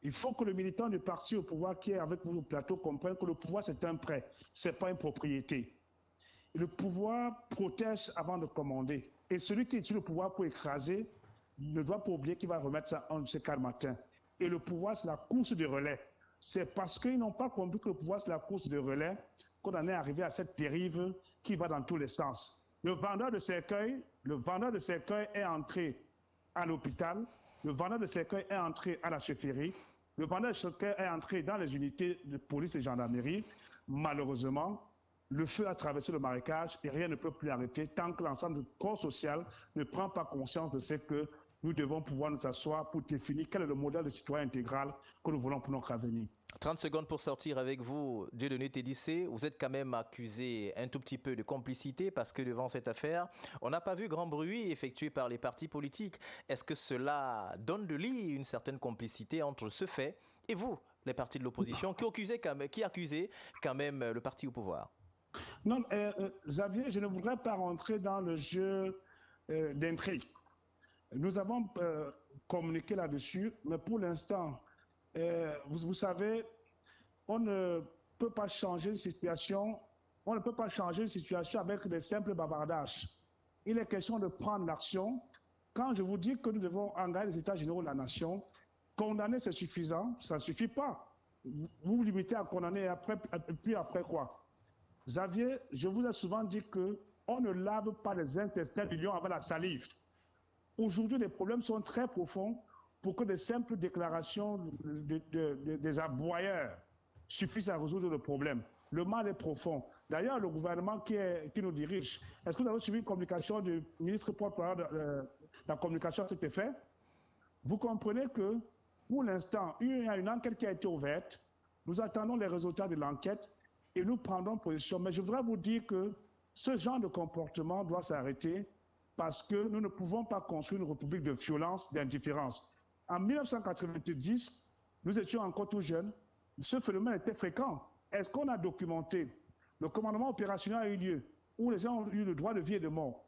Il faut que le militant du parti au pouvoir qui est avec vous au plateau comprenne que le pouvoir c'est un prêt, ce n'est pas une propriété. Et le pouvoir protège avant de commander. Et celui qui utilise le pouvoir pour écraser ne doit pas oublier qu'il va remettre ça en ce cas matin. Et le pouvoir, c'est la course de relais. C'est parce qu'ils n'ont pas compris que le pouvoir, c'est la course de relais qu'on en est arrivé à cette dérive qui va dans tous les sens. Le vendeur de cercueils est entré à l'hôpital, le vendeur de cercueils est entré à la chefferie, le vendeur de cercueils est entré dans les unités de police et gendarmerie. Malheureusement, le feu a traversé le marécage et rien ne peut plus arrêter tant que l'ensemble du corps social ne prend pas conscience de ce que nous devons pouvoir nous asseoir pour définir quel est le modèle de citoyen intégral que nous voulons pour notre avenir. 30 secondes pour sortir avec vous, Dieudonné Tédissé. Vous êtes quand même accusé un tout petit peu de complicité parce que devant cette affaire, on n'a pas vu grand bruit effectué par les partis politiques. Est-ce que cela donne de lit une certaine complicité entre ce fait et vous, les partis de l'opposition, qui accusez quand même le parti au pouvoir? Non, Xavier, je ne voudrais pas rentrer dans le jeu d'intrigue. Nous avons communiqué là-dessus, mais pour l'instant, vous savez, on ne peut pas changer une situation, avec des simples bavardages. Il est question de prendre l'action. Quand je vous dis que nous devons engager les États généraux de la nation, condamner c'est suffisant, ça ne suffit pas. Vous vous limitez à condamner puis après quoi? Xavier, je vous ai souvent dit qu'on ne lave pas les intestins du lion avec la salive. Aujourd'hui, les problèmes sont très profonds pour que de simples déclarations des aboyeurs suffisent à résoudre le problème. Le mal est profond. D'ailleurs, le gouvernement qui nous dirige, est-ce que vous avez suivi une communication du ministre porte-parole de la communication à cet effet? Vous comprenez que, pour l'instant, il y a une enquête qui a été ouverte. Nous attendons les résultats de l'enquête et nous prendrons position. Mais je voudrais vous dire que ce genre de comportement doit s'arrêter parce que nous ne pouvons pas construire une république de violence, d'indifférence. En 1990, nous étions encore tout jeunes. Ce phénomène était fréquent. Est-ce qu'on a documenté? Le commandement opérationnel a eu lieu où les gens ont eu le droit de vie et de mort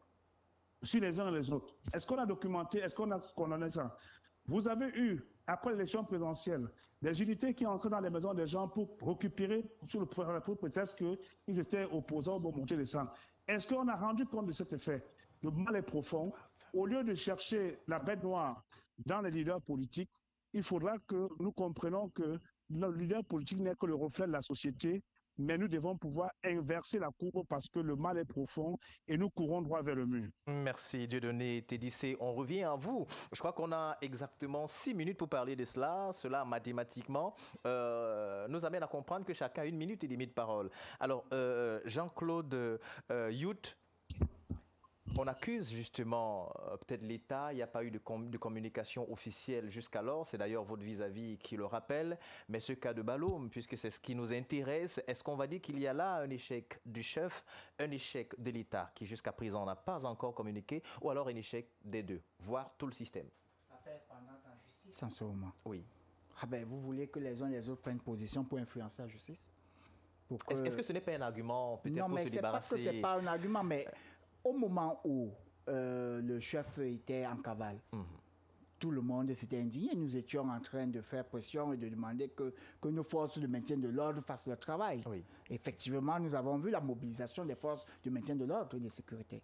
sur les uns et les autres. Est-ce qu'on a documenté? Est-ce qu'on a condamné ça? Vous avez eu, après l'élection présidentielle, des unités qui entraient dans les maisons des gens pour récupérer sur le prétexte qu'ils étaient opposants au monter les descendre. Est-ce qu'on a rendu compte de cet effet? Le mal est profond. Au lieu de chercher la bête noire dans les leaders politiques, il faudra que nous comprenions que le leader politique n'est que le reflet de la société, mais nous devons pouvoir inverser la courbe parce que le mal est profond et nous courons droit vers le mur. Merci Dieudonné Tédissé. On revient à vous. Je crois qu'on a exactement 6 minutes pour parler de cela. Cela, mathématiquement, nous amène à comprendre que chacun a 1 minute et demie de parole. Alors, Jean-Claude Youth, on accuse justement peut-être l'État, il n'y a pas eu de communication officielle jusqu'alors, c'est d'ailleurs votre vis-à-vis qui le rappelle, mais ce cas de Balôme, puisque c'est ce qui nous intéresse, est-ce qu'on va dire qu'il y a là un échec du chef, un échec de l'État qui jusqu'à présent n'a pas encore communiqué, ou alors un échec des deux, voire tout le système? L'affaire pendante en justice en ce moment. Oui. Ah ben, vous voulez que les uns et les autres prennent position pour influencer la justice? Est-ce que ce n'est pas un argument peut-être pour se débarrasser? Non, mais c'est pas que ce n'est pas un argument, mais au moment où le chef était en cavale, tout le monde s'était indigné. Nous étions en train de faire pression et de demander que nos forces de maintien de l'ordre fassent leur travail. Oui. Effectivement, nous avons vu la mobilisation des forces de maintien de l'ordre et de sécurité.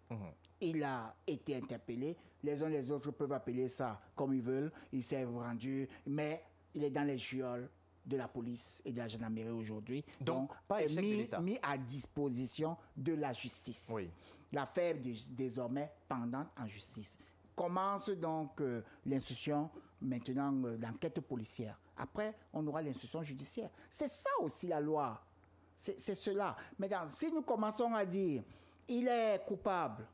Il a été interpellé. Les uns et les autres peuvent appeler ça comme ils veulent. Il s'est rendu, mais il est dans les geôles de la police et de la gendarmerie aujourd'hui. Donc pas échec de l'État. Mis à disposition de la justice. Oui. L'affaire est désormais pendante en justice. Commence donc l'instruction, maintenant l'enquête policière. Après, on aura l'instruction judiciaire. C'est ça aussi la loi. C'est cela. Maintenant, si nous commençons à dire il est coupable,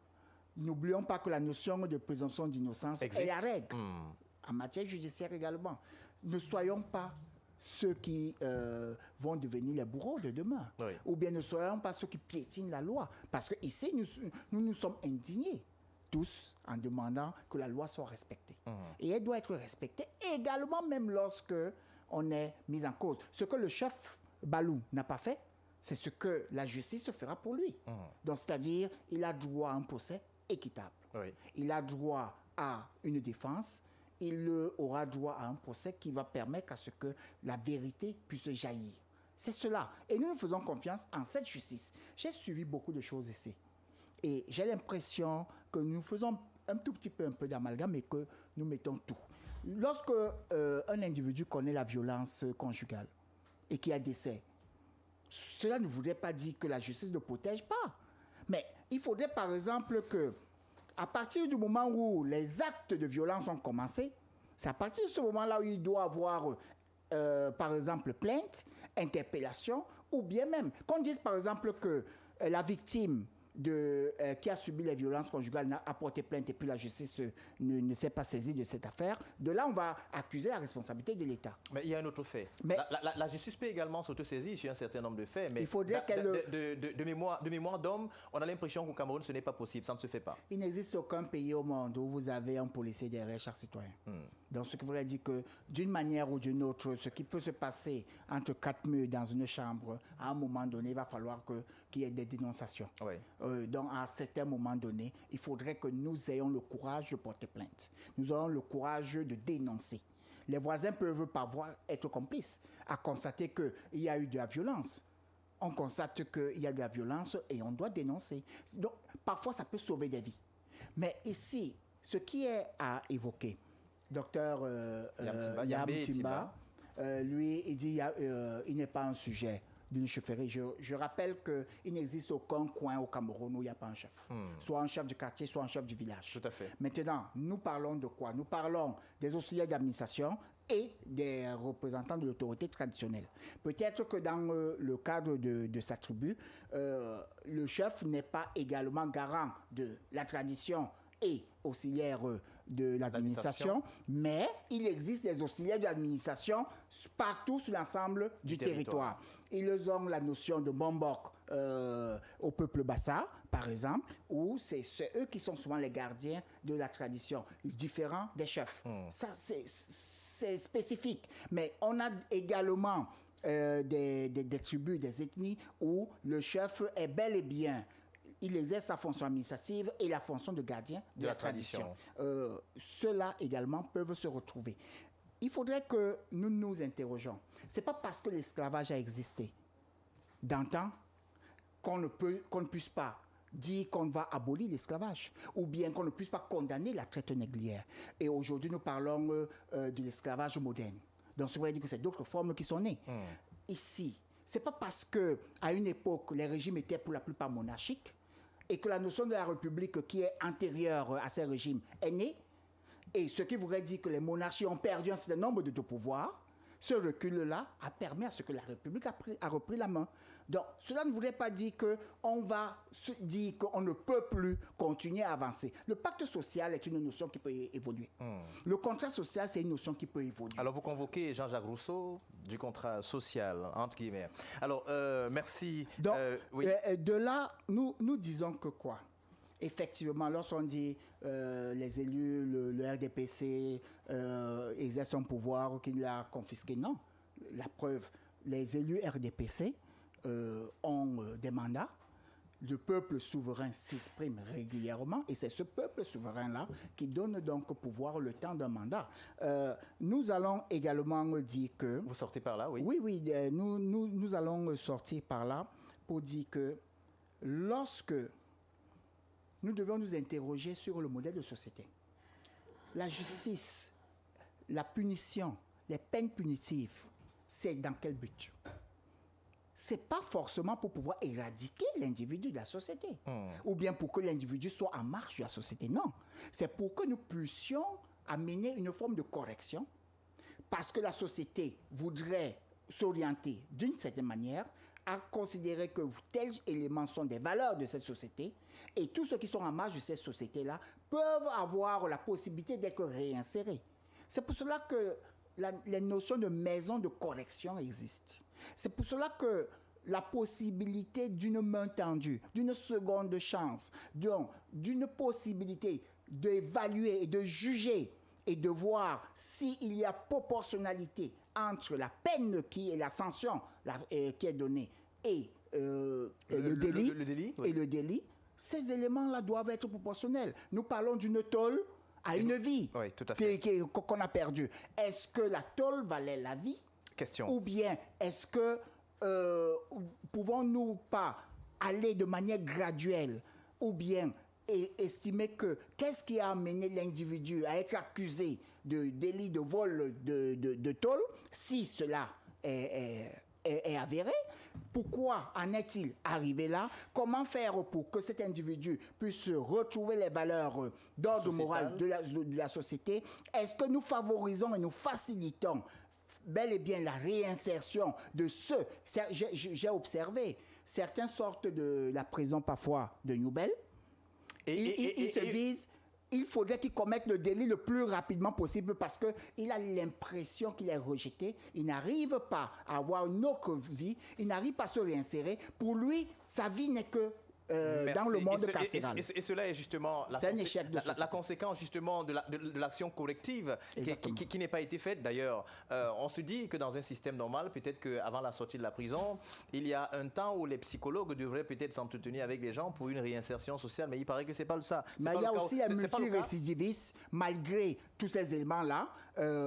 n'oublions pas que la notion de présomption d'innocence est la règle. En matière judiciaire également. Ne soyons pas ceux qui vont devenir les bourreaux de demain. Oui. Ou bien ne soyons pas ceux qui piétinent la loi. Parce qu'ici, nous sommes indignés tous en demandant que la loi soit respectée. Et elle doit être respectée également même lorsque on est mis en cause. Ce que le chef Balou n'a pas fait, c'est ce que la justice fera pour lui. Donc, c'est-à-dire, il a droit à un procès équitable. Oui. Il a droit à une défense. Il aura droit à un procès qui va permettre à ce que la vérité puisse jaillir. C'est cela. Et nous faisons confiance en cette justice. J'ai suivi beaucoup de choses ici. Et j'ai l'impression que nous faisons un tout petit peu un peu d'amalgame et que nous mettons tout. Lorsque un individu connaît la violence conjugale et qu'il y a décès, cela ne voudrait pas dire que la justice ne protège pas. Mais il faudrait par exemple que, à partir du moment où les actes de violence ont commencé, c'est à partir de ce moment-là où il doit avoir, par exemple, plainte, interpellation, ou bien même qu'on dise par exemple que la victime qui a subi les violences conjugales a porté plainte et puis la justice ne s'est pas saisie de cette affaire. De là, on va accuser la responsabilité de l'État. Mais il y a un autre fait. Mais la justice peut également s'autosaisir sur un certain nombre de faits. Mais il faudrait de mémoire d'homme, on a l'impression qu'au Cameroun, ce n'est pas possible. Ça ne se fait pas. Il n'existe aucun pays au monde où vous avez un policier derrière chaque citoyen. Donc, ce qui voudrait dire que, d'une manière ou d'une autre, ce qui peut se passer entre quatre murs dans une chambre, à un moment donné, il va falloir qu'il y ait des dénonciations. Oui. Donc, à un certain moment donné, il faudrait que nous ayons le courage de porter plainte. Nous ayons le courage de dénoncer. Les voisins peuvent parfois être complices à constater qu'il y a eu de la violence. On constate qu'il y a de la violence et on doit dénoncer. Donc, parfois, ça peut sauver des vies. Mais ici, ce qui est à évoquer, docteur Yam Timba, lui, il dit qu'il n'est pas un sujet d'une chefferie. Je rappelle qu'il n'existe aucun coin au Cameroun où il n'y a pas un chef. Soit un chef du quartier, soit un chef du village. Tout à fait. Maintenant, nous parlons de quoi? Nous parlons des auxiliaires d'administration et des représentants de l'autorité traditionnelle. Peut-être que dans le cadre de sa tribu, le chef n'est pas également garant de la tradition et auxiliaire de l'administration, mais il existe des auxiliaires de l'administration partout sur l'ensemble du territoire. Ils ont la notion de bombok au peuple bassa, par exemple, où c'est eux qui sont souvent les gardiens de la tradition, différents des chefs. Ça, c'est spécifique. Mais on a également des tribus, des ethnies où le chef est bel et bien, il exerce sa fonction administrative et la fonction de gardien de la tradition. Ceux-là également peuvent se retrouver. Il faudrait que nous nous interrogeons. Ce n'est pas parce que l'esclavage a existé d'antan qu'on ne puisse pas dire qu'on va abolir l'esclavage ou bien qu'on ne puisse pas condamner la traite négrière. Et aujourd'hui, nous parlons de l'esclavage moderne. Donc, ça veut dire que c'est d'autres formes qui sont nées. Ici, ce n'est pas parce qu'à une époque, les régimes étaient pour la plupart monarchiques et que la notion de la République qui est antérieure à ces régimes est née, et ce qui voudrait dire que les monarchies ont perdu un certain nombre de pouvoirs, ce recul-là a permis à ce que la République a repris la main. Donc, cela ne voudrait pas dire qu'on va se dire qu'on ne peut plus continuer à avancer. Le pacte social est une notion qui peut évoluer. Le contrat social, c'est une notion qui peut évoluer. Alors, vous convoquez Jean-Jacques Rousseau du contrat social, entre guillemets. Alors, merci. Donc, oui. De là, nous disons que quoi? Effectivement, lorsqu'on dit les élus, le RDPC exerce un pouvoir qu'il a confisqué, non. La preuve, les élus RDPC ont des mandats. Le peuple souverain s'exprime régulièrement et c'est ce peuple souverain-là qui donne donc pouvoir le temps d'un mandat. Nous allons également dire que... Vous sortez par là, oui? Oui, nous allons sortir par là pour dire que lorsque nous devons nous interroger sur le modèle de société, la justice, la punition, les peines punitives, c'est dans quel but? Ce n'est pas forcément pour pouvoir éradiquer l'individu de la société ou bien pour que l'individu soit en marche de la société. Non, c'est pour que nous puissions amener une forme de correction parce que la société voudrait s'orienter d'une certaine manière à considérer que tels éléments sont des valeurs de cette société et tous ceux qui sont en marge de cette société-là peuvent avoir la possibilité d'être réinsérés. C'est pour cela que les notions de maison de correction existent. C'est pour cela que la possibilité d'une main tendue, d'une seconde chance, d'une possibilité d'évaluer et de juger et de voir s'il y a proportionnalité entre la peine qui est la sanction qui est donnée et le délit, ces éléments-là doivent être proportionnels. Nous parlons d'une tôle à une vie qu'on a perdue. Est-ce que la tôle valait la vie? Question. Ou bien est-ce que pouvons-nous pas aller de manière graduelle ou bien estimer que qu'est-ce qui a amené l'individu à être accusé de délit de vol de tôle, si cela est avéré? Pourquoi en est-il arrivé là? Comment faire pour que cet individu puisse retrouver les valeurs d'ordre moral de la société? Est-ce que nous favorisons et nous facilitons bel et bien la réinsertion de ceux? J'ai observé, certains sortent de la prison parfois de Nouvelle. Ils se disent, il faudrait qu'il commette le délit le plus rapidement possible parce qu'il a l'impression qu'il est rejeté. Il n'arrive pas à avoir une autre vie. Il n'arrive pas à se réinsérer. Pour lui, sa vie n'est que dans le monde carcéral. Et cela est justement la conséquence justement de l'action corrective qui n'a pas été faite. D'ailleurs, on se dit que dans un système normal, peut-être qu'avant la sortie de la prison, il y a un temps où les psychologues devraient peut-être s'entretenir avec les gens pour une réinsertion sociale, mais il paraît que c'est pas le ça. Mais il y a aussi un multirécidiviste, malgré tous ces éléments-là,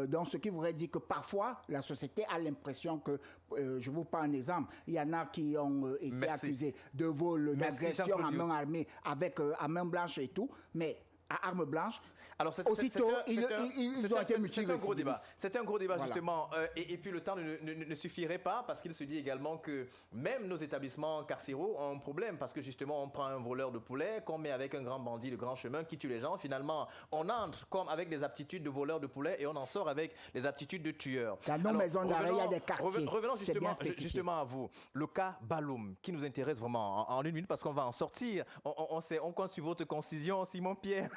donc ce qui voudrait dire que parfois, la société a l'impression que, je vous prends un exemple, il y en a qui ont été accusés de vol, d'agression à main armée, avec à main blanche et tout, mais à arme blanche. Alors aussitôt, ils ont été multirécidivistes. C'est un gros débat, voilà. Justement. Et puis le temps ne suffirait pas parce qu'il se dit également que même nos établissements carcéraux ont un problème parce que justement on prend un voleur de poulet qu'on met avec un grand bandit de grand chemin qui tue les gens. Finalement, on entre comme avec des aptitudes de voleur de poulet et on en sort avec les aptitudes de tueur. Dans nos maisons d'arrêt, il y a des quartiers. Revenons justement à vous. Le cas Baloum qui nous intéresse vraiment en une minute parce qu'on va en sortir. On compte sur votre concision, Simon-Pierre.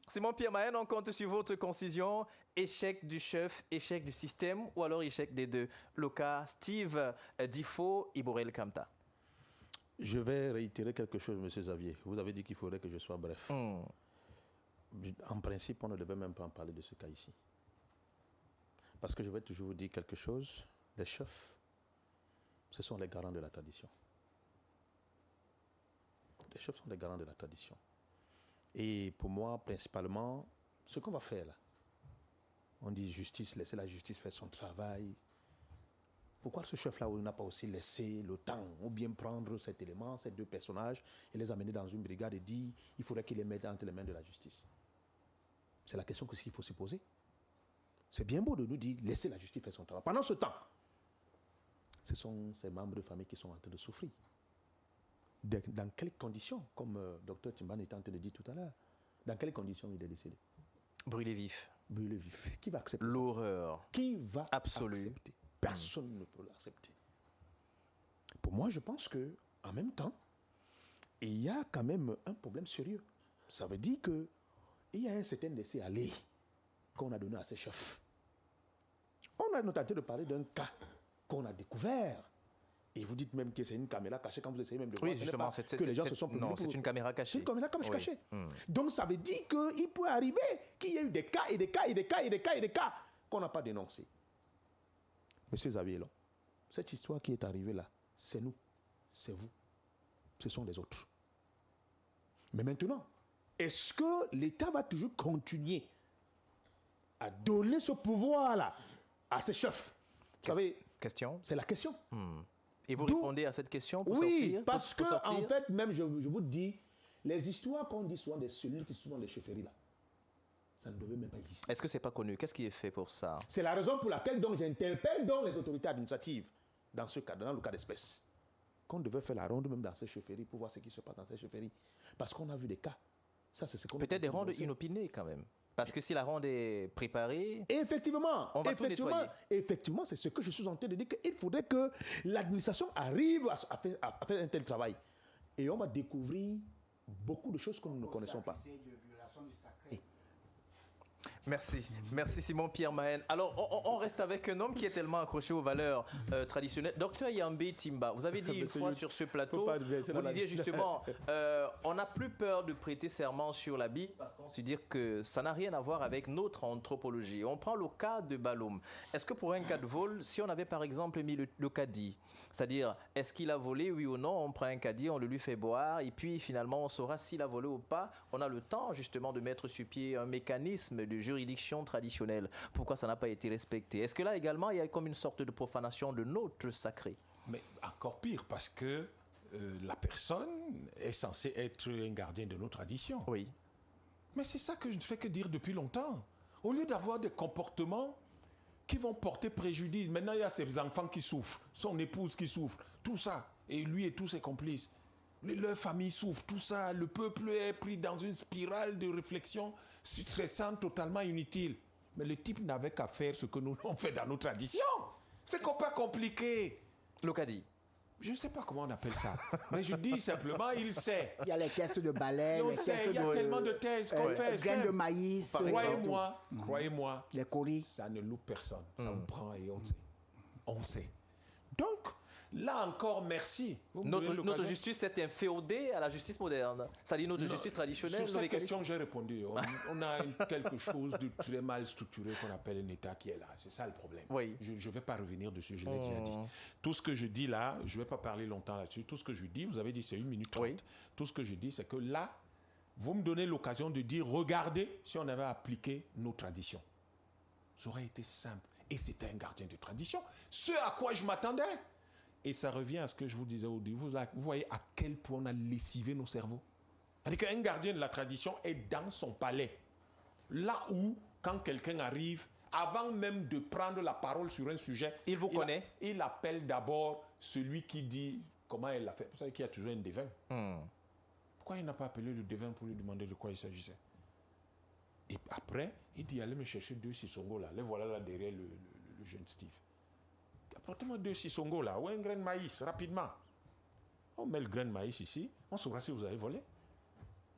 Simon-Pierre Mahène, on compte sur votre concision. Échec du chef, échec du système ou alors échec des deux. Le cas Steve Difo, Iborel Kamta. Je vais réitérer quelque chose, M. Xavier. Vous avez dit qu'il faudrait que je sois bref. En principe, on ne devait même pas en parler de ce cas ici. Parce que je vais toujours vous dire quelque chose. Les chefs, ce sont les garants de la tradition. Les chefs sont les garants de la tradition. Et pour moi, principalement, ce qu'on va faire là, on dit justice, laisser la justice faire son travail. Pourquoi ce chef-là n'a pas aussi laissé le temps ou bien prendre cet élément, ces deux personnages, et les amener dans une brigade et dire il faudrait qu'il les mette entre les mains de la justice? C'est la question qu'il faut se poser. C'est bien beau de nous dire laisser la justice faire son travail. Pendant ce temps, ce sont ces membres de famille qui sont en train de souffrir. Dans quelles conditions, comme Dr Timban était en train de dire tout à l'heure, dans quelles conditions il est décédé? Brûlé vif. Brûlé vif. Qui va accepter l'horreur? Qui va absolue accepter? Personne ne peut l'accepter. Pour moi, je pense que en même temps, il y a quand même un problème sérieux. Ça veut dire que il y a un certain laisser-aller qu'on a donné à ces chefs. On a tenté de parler d'un cas qu'on a découvert. Et vous dites même que c'est une caméra cachée quand vous essayez même de voir. Oui, justement, que les gens se sont non, c'est une caméra cachée. C'est une caméra cachée. Donc ça veut dire qu'il peut arriver qu'il y ait eu des cas et des cas et des cas et des cas et des cas qu'on n'a pas dénoncés. Monsieur Xavier, cette histoire qui est arrivée là, c'est nous, c'est vous, ce sont les autres. Mais maintenant, est-ce que l'État va toujours continuer à donner ce pouvoir-là à ses chefs? Vous savez, question. C'est la question. Et vous répondez à cette question pour sortir? Oui, parce que en fait, même je vous dis, les histoires qu'on dit souvent des cellules qui sont dans les chefferies là, ça ne devait même pas exister. Est-ce que c'est pas connu? Qu'est-ce qui est fait pour ça? C'est la raison pour laquelle donc j'interpelle donc les autorités administratives dans ce cas, dans le cas d'espèce, qu'on devait faire la ronde même dans ces chefferies pour voir ce qui se passe dans ces chefferies, parce qu'on a vu des cas. Ça, c'est ce qu'on peut-être des rondes inopinées quand même. Parce que si la ronde est préparée, effectivement, on va tout nettoyer. Effectivement, c'est ce que je suis en train de dire, qu'il faudrait que l'administration arrive à faire un tel travail. Et on va découvrir beaucoup de choses que nous ne connaissons pas. Merci Simon-Pierre Mahen. Alors, on reste avec un homme qui est tellement accroché aux valeurs traditionnelles. Docteur Yambé Timba, vous avez dit une fois sur ce plateau, vous disiez justement, on n'a plus peur de prêter serment sur la Bible parce qu'on se dit que ça n'a rien à voir avec notre anthropologie. On prend le cas de Baloum. Est-ce que pour un cas de vol, si on avait par exemple mis le caddie, c'est-à-dire est-ce qu'il a volé, oui ou non, on prend un caddie, on le lui fait boire et puis finalement on saura s'il a volé ou pas. On a le temps justement de mettre sur pied un mécanisme de juridiction traditionnelle. Pourquoi ça n'a pas été respecté? Est-ce que là également il y a comme une sorte de profanation de notre sacré? Mais encore pire, parce que la personne est censée être un gardien de nos traditions. Oui. Mais c'est ça que je ne fais que dire depuis longtemps. Au lieu d'avoir des comportements qui vont porter préjudice, maintenant il y a ses enfants qui souffrent, son épouse qui souffre, tout ça, et lui et tous ses complices. Leur famille souffre, tout ça, le peuple est pris dans une spirale de réflexion stressante, totalement inutile. Mais le type n'avait qu'à faire ce que nous on fait dans nos traditions. C'est pas compliqué. Locadi. Je ne sais pas comment on appelle ça, mais je dis simplement, il sait. Il y a les caisses de balai, les caisses il y a tellement de thèses qu'on fait. Graines de maïs. Croyez-moi, les colis. Ça ne loupe personne. Ça vous prend et on sait. On sait. Donc, là encore, merci. Notre justice s'est inféodée à la justice moderne. Ça dit notre justice traditionnelle. Sur cette question, j'ai répondu. On a quelque chose de très mal structuré qu'on appelle un État qui est là. C'est ça le problème. Oui. Je ne vais pas revenir dessus, je l'ai déjà dit. Tout ce que je dis là, je ne vais pas parler longtemps là-dessus. Tout ce que je dis, vous avez dit c'est 1 minute 30. Oui. Tout ce que je dis, c'est que là, vous me donnez l'occasion de dire, regardez si on avait appliqué nos traditions. Ça aurait été simple. Et c'était un gardien de tradition. Ce à quoi je m'attendais. Et ça revient à ce que je vous disais au début. Vous voyez à quel point on a lessivé nos cerveaux. C'est-à-dire qu'un gardien de la tradition est dans son palais. Là où, quand quelqu'un arrive, avant même de prendre la parole sur un sujet, il vous connaît. Il appelle d'abord celui qui dit comment elle l'a fait. Vous savez qu'il y a toujours un devin. Pourquoi il n'a pas appelé le devin pour lui demander de quoi il s'agissait? Et après, il dit, allez me chercher 2 sissongos là. Les voilà là derrière le jeune Steve. Apportez-moi 2 sissongos là, ou un grain de maïs, rapidement. On met le grain de maïs ici, on saura si vous avez volé.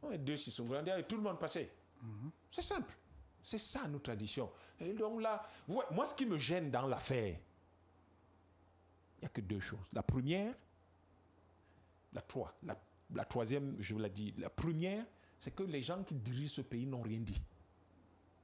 On met 2 sissongos, et tout le monde passait. C'est simple. C'est ça nos traditions. Et donc là, moi ce qui me gêne dans l'affaire, il n'y a que 2 choses. La première, la troisième, je vous l'ai dit, la première, c'est que les gens qui dirigent ce pays n'ont rien dit.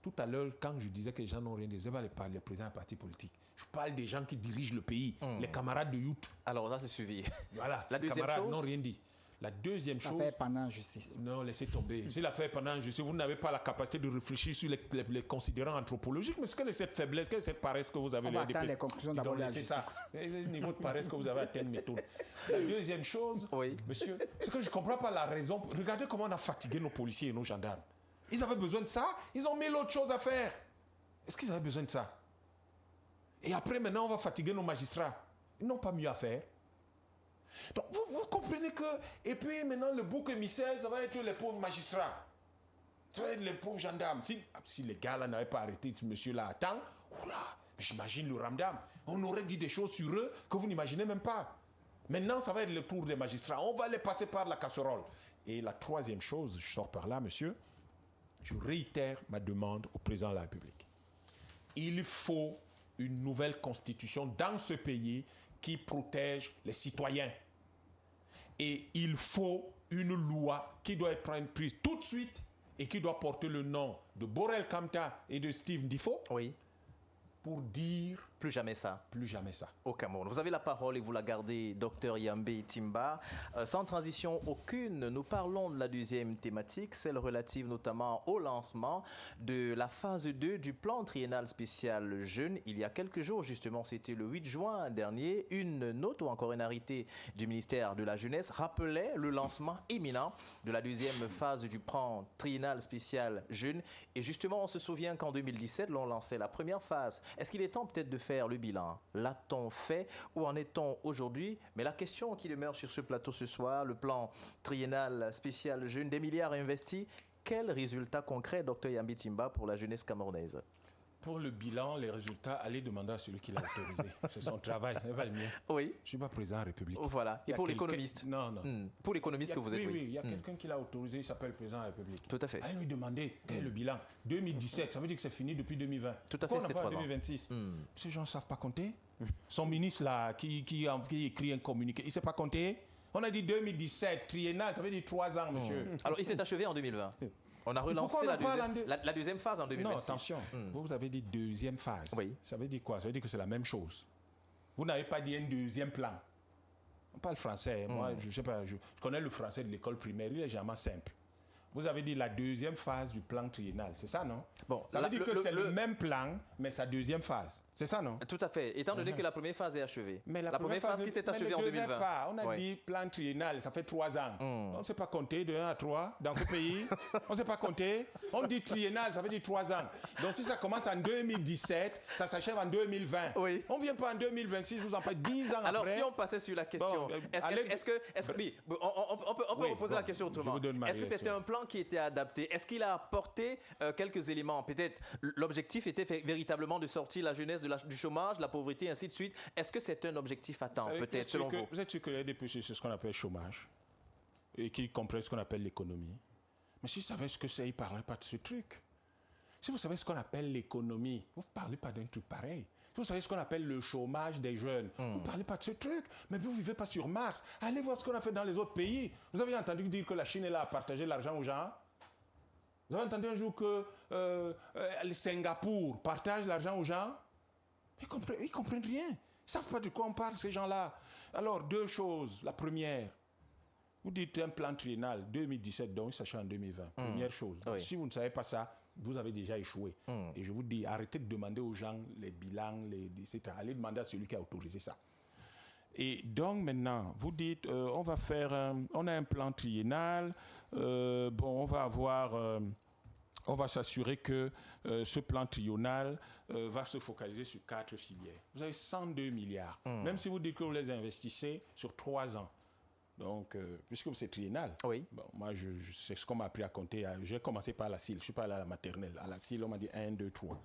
Tout à l'heure, quand je disais que les gens n'ont rien dit, je ne pas les présidents des partis politiques. Je parle des gens qui dirigent le pays, les camarades de Youth. Alors là, c'est suivi. Voilà, la les deuxième camarades chose n'ont rien dit. La deuxième chose... L'affaire pendant justice. Non, laissez tomber. Si l'affaire pendant justice, vous n'avez pas la capacité de réfléchir sur les considérants anthropologiques, mais quelle est cette faiblesse, quelle est cette paresse que vous avez? On va attendre les conclusions d'abord de la justice. C'est ça. Le niveau de paresse que vous avez atteint, méthode. La deuxième chose, monsieur, c'est que je ne comprends pas la raison. Regardez comment on a fatigué nos policiers et nos gendarmes. Ils avaient besoin de ça, ils ont 1000 autres choses à faire. Est-ce qu'ils avaient besoin de ça? Et après, maintenant, on va fatiguer nos magistrats. Ils n'ont pas mieux à faire. Donc, vous comprenez que... Et puis, maintenant, le bouc émissaire, ça va être les pauvres magistrats. Ça va être les pauvres gendarmes. Si les gars là n'avaient pas arrêté ce monsieur-là à temps, j'imagine le ramdam. On aurait dit des choses sur eux que vous n'imaginez même pas. Maintenant, ça va être le tour des magistrats. On va les passer par la casserole. Et la troisième chose, je sors par là, monsieur, je réitère ma demande au président de la République. Il faut une nouvelle constitution dans ce pays qui protège les citoyens. Et il faut une loi qui doit être prise tout de suite et qui doit porter le nom de Borel Kamta et de Steve Ndifo. Oui. Pour dire... Plus jamais ça. Plus jamais ça. Au Cameroun. Vous avez la parole et vous la gardez, docteur Yambé Timba. Sans transition aucune, nous parlons de la deuxième thématique, celle relative notamment au lancement de la phase 2 du plan triennal spécial jeune. Il y a quelques jours, justement, c'était le 8 juin dernier, une note ou encore un arrêté du ministère de la Jeunesse rappelait le lancement imminent de la deuxième phase du plan triennal spécial jeune. Et justement, on se souvient qu'en 2017, l'on lançait la première phase. Est-ce qu'il est temps peut-être de faire le bilan? L'a-t-on fait? Où en est-on aujourd'hui? Mais la question qui demeure sur ce plateau ce soir, le plan triennal spécial jeune, des milliards investis, quels résultats concrets, docteur Yambé Timba, pour la jeunesse camerounaise? Pour le bilan, les résultats, allez demander à celui qui l'a autorisé. C'est son travail, c'est pas le mien. Oui. Je ne suis pas président de la République. Voilà. Et pour l'économiste? Non. Pour l'économiste que vous êtes, oui. Il y a quelqu'un qui l'a autorisé, il s'appelle le président de la République. Tout à fait. Allez lui demander quel est le bilan. 2017, ça veut dire que c'est fini depuis 2020. Tout à fait, c'est 3 ans. 2026. Ces gens ne savent pas compter. Son ministre, là, qui écrit un communiqué, il ne sait pas compter. On a dit 2017, triennal, ça veut dire 3 ans, monsieur. Alors, il s'est achevé en 2020. On a relancé la deuxième phase en 2026. Non, attention. Vous avez dit deuxième phase. Oui. Ça veut dire quoi? Ça veut dire que c'est la même chose. Vous n'avez pas dit un deuxième plan. On parle français. Moi, je sais pas, je connais le français de l'école primaire. Il est jamais simple. Vous avez dit la deuxième phase du plan triennal. C'est ça, non? Bon, ça veut dire que c'est le même plan, mais sa deuxième phase. C'est ça, non? Tout à fait. Étant donné que la première phase est achevée. Mais la première phase qui était achevée en 2020. Pas. On a dit plan triennal, ça fait 3 ans. On ne sait pas compter de 1 à 3 dans ce pays. On ne sait pas compter. On dit triennal, ça veut dire 3 ans. Donc si ça commence en 2017, ça s'achève en 2020. Oui. On ne vient pas en 2026, je vous en fais 10 ans après. Alors si on passait sur la question, on peut reposer la question autrement. Est-ce que c'était un plan qui était adapté? Est-ce qu'il a apporté quelques éléments? Peut-être l'objectif était véritablement de sortir la jeunesse du chômage, la pauvreté, ainsi de suite. Est-ce que c'est un objectif à temps, peut-être, selon vous? Vous êtes sûr que les députés, c'est ce qu'on appelle chômage et qu'ils comprennent ce qu'on appelle l'économie. Mais si vous savez ce que c'est, ils ne parleraient pas de ce truc. Si vous savez ce qu'on appelle l'économie, vous ne parlez pas d'un truc pareil. Si vous savez ce qu'on appelle le chômage des jeunes, vous ne parlez pas de ce truc. Mais vous ne vivez pas sur Mars. Allez voir ce qu'on a fait dans les autres pays. Vous avez entendu dire que la Chine est là à partager l'argent aux gens? Vous avez entendu un jour que le Singapour partage l'argent aux gens? Ils ne comprennent rien. Ils ne savent pas de quoi on parle, ces gens-là. Alors, 2 choses. La première, vous dites un plan triennal 2017, donc il s'achève en 2020. Première chose. Oui. Si vous ne savez pas ça, vous avez déjà échoué. Et je vous dis, arrêtez de demander aux gens les bilans, etc. Allez demander à celui qui a autorisé ça. Et donc maintenant, vous dites, on va faire, on a un plan triennal, on va avoir... on va s'assurer que ce plan triennal va se focaliser sur 4 filières. Vous avez 102 milliards. Même si vous dites que vous les investissez sur 3 ans. Donc, puisque c'est triennal, oui. Bon, moi, c'est ce qu'on m'a appris à compter. J'ai commencé par la CIL. Je ne suis pas allé à la maternelle. À la CIL, on m'a dit 1, 2, 3.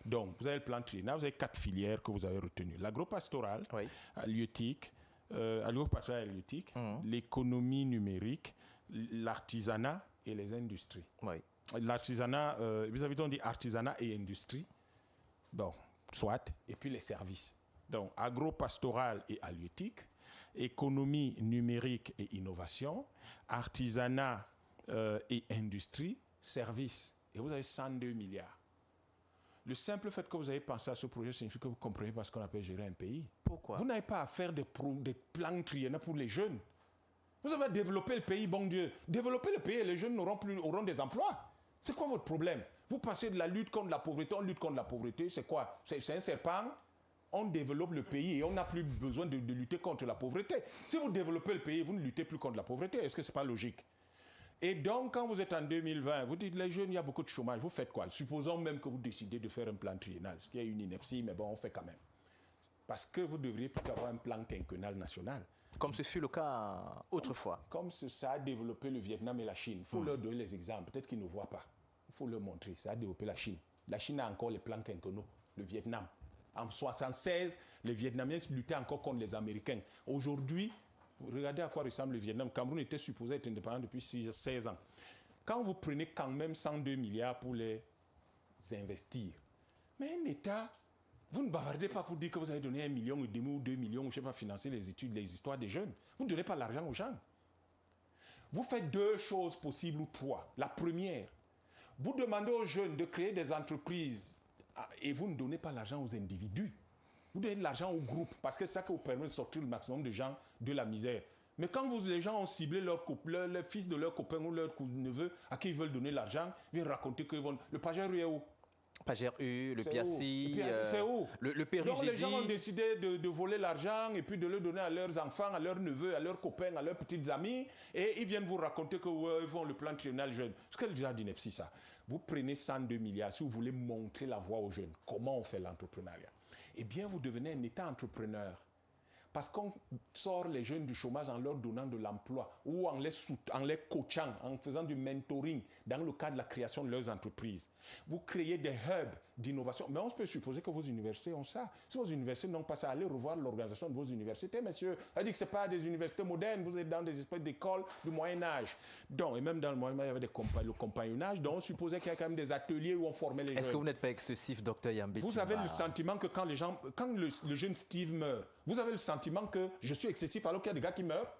Donc, vous avez le plan triennal. Vous avez 4 filières que vous avez retenues. L'agro-pastoral, oui. halieutique, l'économie numérique, l'artisanat et les industries. Oui. L'artisanat, vous avez dit artisanat et industrie, bon, soit, et puis les services. Donc, agro-pastoral et halieutique, économie numérique et innovation, artisanat et industrie, services. Et vous avez 102 milliards. Le simple fait que vous avez pensé à ce projet signifie que vous comprenez pas ce qu'on appelle gérer un pays. Pourquoi? Vous n'avez pas à faire des plans triennaux pour les jeunes. Vous avez développé le pays, bon Dieu. Développer le pays et les jeunes auront des emplois. C'est quoi votre problème? Vous passez de la lutte contre la pauvreté, on lutte contre la pauvreté, c'est quoi? C'est un serpent? On développe le pays et on n'a plus besoin de lutter contre la pauvreté. Si vous développez le pays, vous ne luttez plus contre la pauvreté. Est-ce que ce n'est pas logique? Et donc, quand vous êtes en 2020, vous dites, les jeunes, il y a beaucoup de chômage. Vous faites quoi? Supposons même que vous décidez de faire un plan triennal. Il y a une ineptie, mais bon, on fait quand même. Parce que vous devriez plutôt avoir un plan quinquennal national. Comme ce fut le cas autrefois. Comme ça a développé le Vietnam et la Chine. Il faut leur donner les exemples. Peut-être qu'ils ne voient pas. Il faut leur montrer. Ça a développé la Chine. La Chine a encore les plans quinquennaux. Le Vietnam. En 1976, les Vietnamiens luttaient encore contre les Américains. Aujourd'hui, regardez à quoi ressemble le Vietnam. Cameroun était supposé être indépendant depuis 16 ans. Quand vous prenez quand même 102 milliards pour les investir, mais un État, vous ne bavardez pas pour dire que vous avez donné 1,5 million ou 2 millions, je ne sais pas, financer les études, les histoires des jeunes. Vous ne donnez pas l'argent aux gens. Vous faites 2 choses possibles ou 3. La première, vous demandez aux jeunes de créer des entreprises et vous ne donnez pas l'argent aux individus. Vous donnez de l'argent aux groupes parce que c'est ça qui vous permet de sortir le maximum de gens de la misère. Mais quand les gens ont ciblé leur fils de leur copain ou leur neveu à qui ils veulent donner l'argent, ils viennent raconter qu'ils vont... Le Pagère est où? Pagère U, le Piassi, c'est où? Le Périgédi. Donc les gens ont décidé de voler l'argent et puis de le donner à leurs enfants, à leurs neveux, à leurs copains, à leurs petites amies et ils viennent vous raconter qu'ils vont le plan triennal jeune. Ce qu'elle dit d'ineptie ça. Vous prenez 102 milliards si vous voulez montrer la voie aux jeunes. Comment on fait l'entrepreneuriat? Eh bien, vous devenez un État entrepreneur. Parce qu'on sort les jeunes du chômage en leur donnant de l'emploi ou en les coachant, en faisant du mentoring dans le cadre de la création de leurs entreprises. Vous créez des hubs, d'innovation. Mais on peut supposer que vos universités ont ça. Si vos universités n'ont pas ça, allez revoir l'organisation de vos universités, messieurs. Elle dit que ce n'est pas des universités modernes, vous êtes dans des espèces d'écoles du Moyen-Âge. Donc, et même dans le Moyen-Âge, il y avait le compagnonnage. Donc, on supposait qu'il y a quand même des ateliers où on formait les jeunes. Est-ce que vous n'êtes pas excessif, docteur Yambé? Vous avez le sentiment que quand le jeune Steve meurt, vous avez le sentiment que je suis excessif alors qu'il y a des gars qui meurent?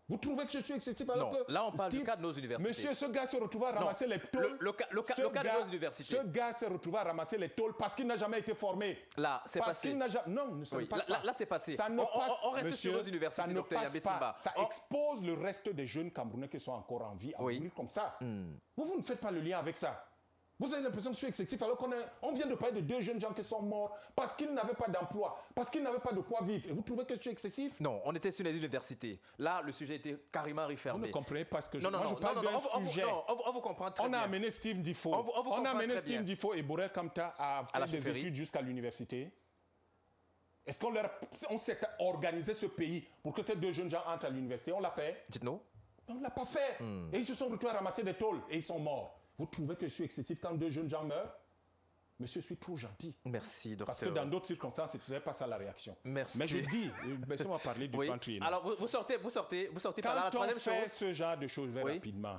Vous trouvez que je suis excessif alors que... Là, on parle Steve, du cas de nos universités. Monsieur, ce gars se retrouve à ramasser les tôles. Le cas de nos universités. Ce gars se retrouve à ramasser les tôles parce qu'il n'a jamais été formé. Là, c'est passé. Non, ça ne passe pas. Là, c'est passé. Ça ne passe, on reste monsieur, sur nos universités, ça ne docteur passe Yambé pas. Ça expose le reste des jeunes Camerounais qui sont encore en vie à mourir comme ça. Vous ne faites pas le lien avec ça. Vous avez l'impression que je suis excessif alors qu'on vient de parler de 2 jeunes gens qui sont morts parce qu'ils n'avaient pas d'emploi, parce qu'ils n'avaient pas de quoi vivre. Et vous trouvez que je suis excessif? Non, on était sur les universités. Là, le sujet était carrément refermé. Vous ne comprenez pas ce que je dis. Moi, je parle d'un sujet. On vous comprend très bien. On a amené Steve Ndifo. On a amené Steve Ndifo et Borel Kamta à faire des études jusqu'à l'université. Est-ce qu'on s'est organisé ce pays pour que ces 2 jeunes gens entrent à l'université? On l'a fait? Dites-nous. On ne l'a pas fait. Et ils se sont retrouvés à ramasser des tôles et ils sont morts. Vous trouvez que je suis excessif quand 2 jeunes gens meurent? Monsieur, je suis trop gentil. Merci, docteur. Parce que dans d'autres circonstances, ce ne serait pas ça la réaction. Merci. Mais je dis, laissez-moi parler du plan triennal. Alors, vous sortez par la troisième chose. Quand on fait ce genre de choses rapidement,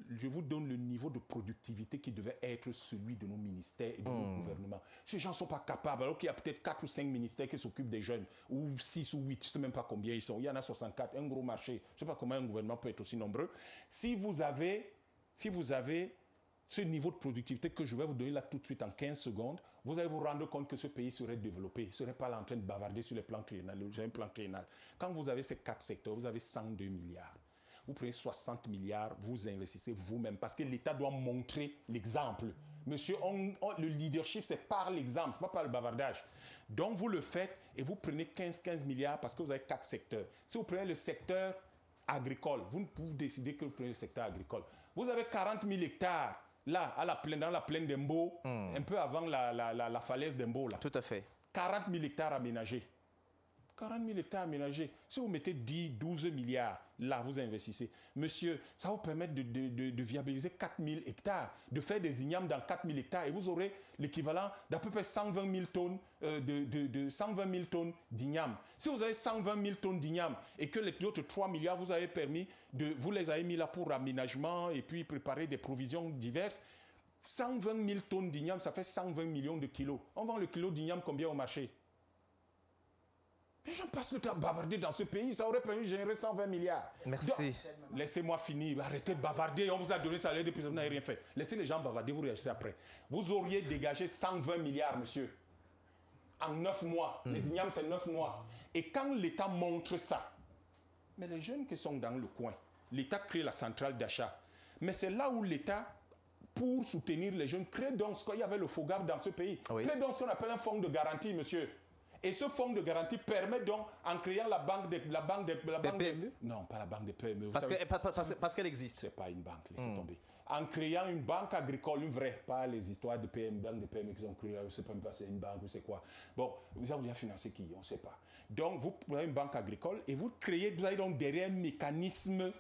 je vous donne le niveau de productivité qui devait être celui de nos ministères et de nos gouvernements. Ces gens ne sont pas capables, alors qu'il y a peut-être 4 ou 5 ministères qui s'occupent des jeunes, ou 6 ou 8, je ne sais même pas combien ils sont. Il y en a 64, un gros marché. Je ne sais pas comment un gouvernement peut être aussi nombreux. Si vous avez ce niveau de productivité que je vais vous donner là tout de suite en 15 secondes, vous allez vous rendre compte que ce pays serait développé. Il ne serait pas là en train de bavarder sur les plans triennal. J'ai un plan triennal. Quand vous avez ces 4 secteurs, vous avez 102 milliards. Vous prenez 60 milliards, vous investissez vous-même parce que l'État doit montrer l'exemple. Monsieur, le leadership, c'est par l'exemple, ce n'est pas par le bavardage. Donc, vous le faites et vous prenez 15 milliards parce que vous avez 4 secteurs. Si vous prenez le secteur agricole, vous décidez que vous prenez le secteur agricole. Vous avez 40 000 hectares. Là, dans la plaine d'Embo, un peu avant la falaise d'Embo. Tout à fait. 40 000 hectares aménagés. 40 000 hectares aménagés. Si vous mettez 12 milliards, là, vous investissez. Monsieur, ça va vous permettre de viabiliser 4 000 hectares, de faire des ignames dans 4 000 hectares et vous aurez l'équivalent d'à peu près 120 000 tonnes, 120 000 tonnes d'igname. Si vous avez 120 000 tonnes d'igname et que les autres 3 milliards, vous les avez mis là pour aménagement et puis préparer des provisions diverses, 120 000 tonnes d'igname, ça fait 120 millions de kilos. On vend le kilo d'igname combien au marché? Les gens passent le temps à bavarder dans ce pays, ça aurait permis de générer 120 milliards. Merci. Donc, laissez-moi finir, arrêtez de bavarder, on vous a donné ça depuis que vous n'avez rien fait. Laissez les gens bavarder, vous réagissez après. Vous auriez dégagé 120 milliards, monsieur, en 9 mois. Les ignames, c'est 9 mois. Et quand l'État montre ça, mais les jeunes qui sont dans le coin, l'État crée la centrale d'achat. Mais c'est là où l'État, pour soutenir les jeunes, crée donc ce qu'il y avait le FOGAP dans ce pays. Crée donc ce qu'on appelle un fonds de garantie, monsieur. Et ce fonds de garantie permet donc, en créant la banque de PME. Non, pas la banque de PME. Parce qu'elle existe. C'est pas une banque, laissez tomber. En créant une banque agricole, une vraie, pas les histoires de PME, banque de PME qui ont créé, je ne sais pas même pas c'est une banque ou c'est quoi. Bon, vous avez financé qui? On ne sait pas. Donc, vous avez une banque agricole et vous avez donc derrière un mécanisme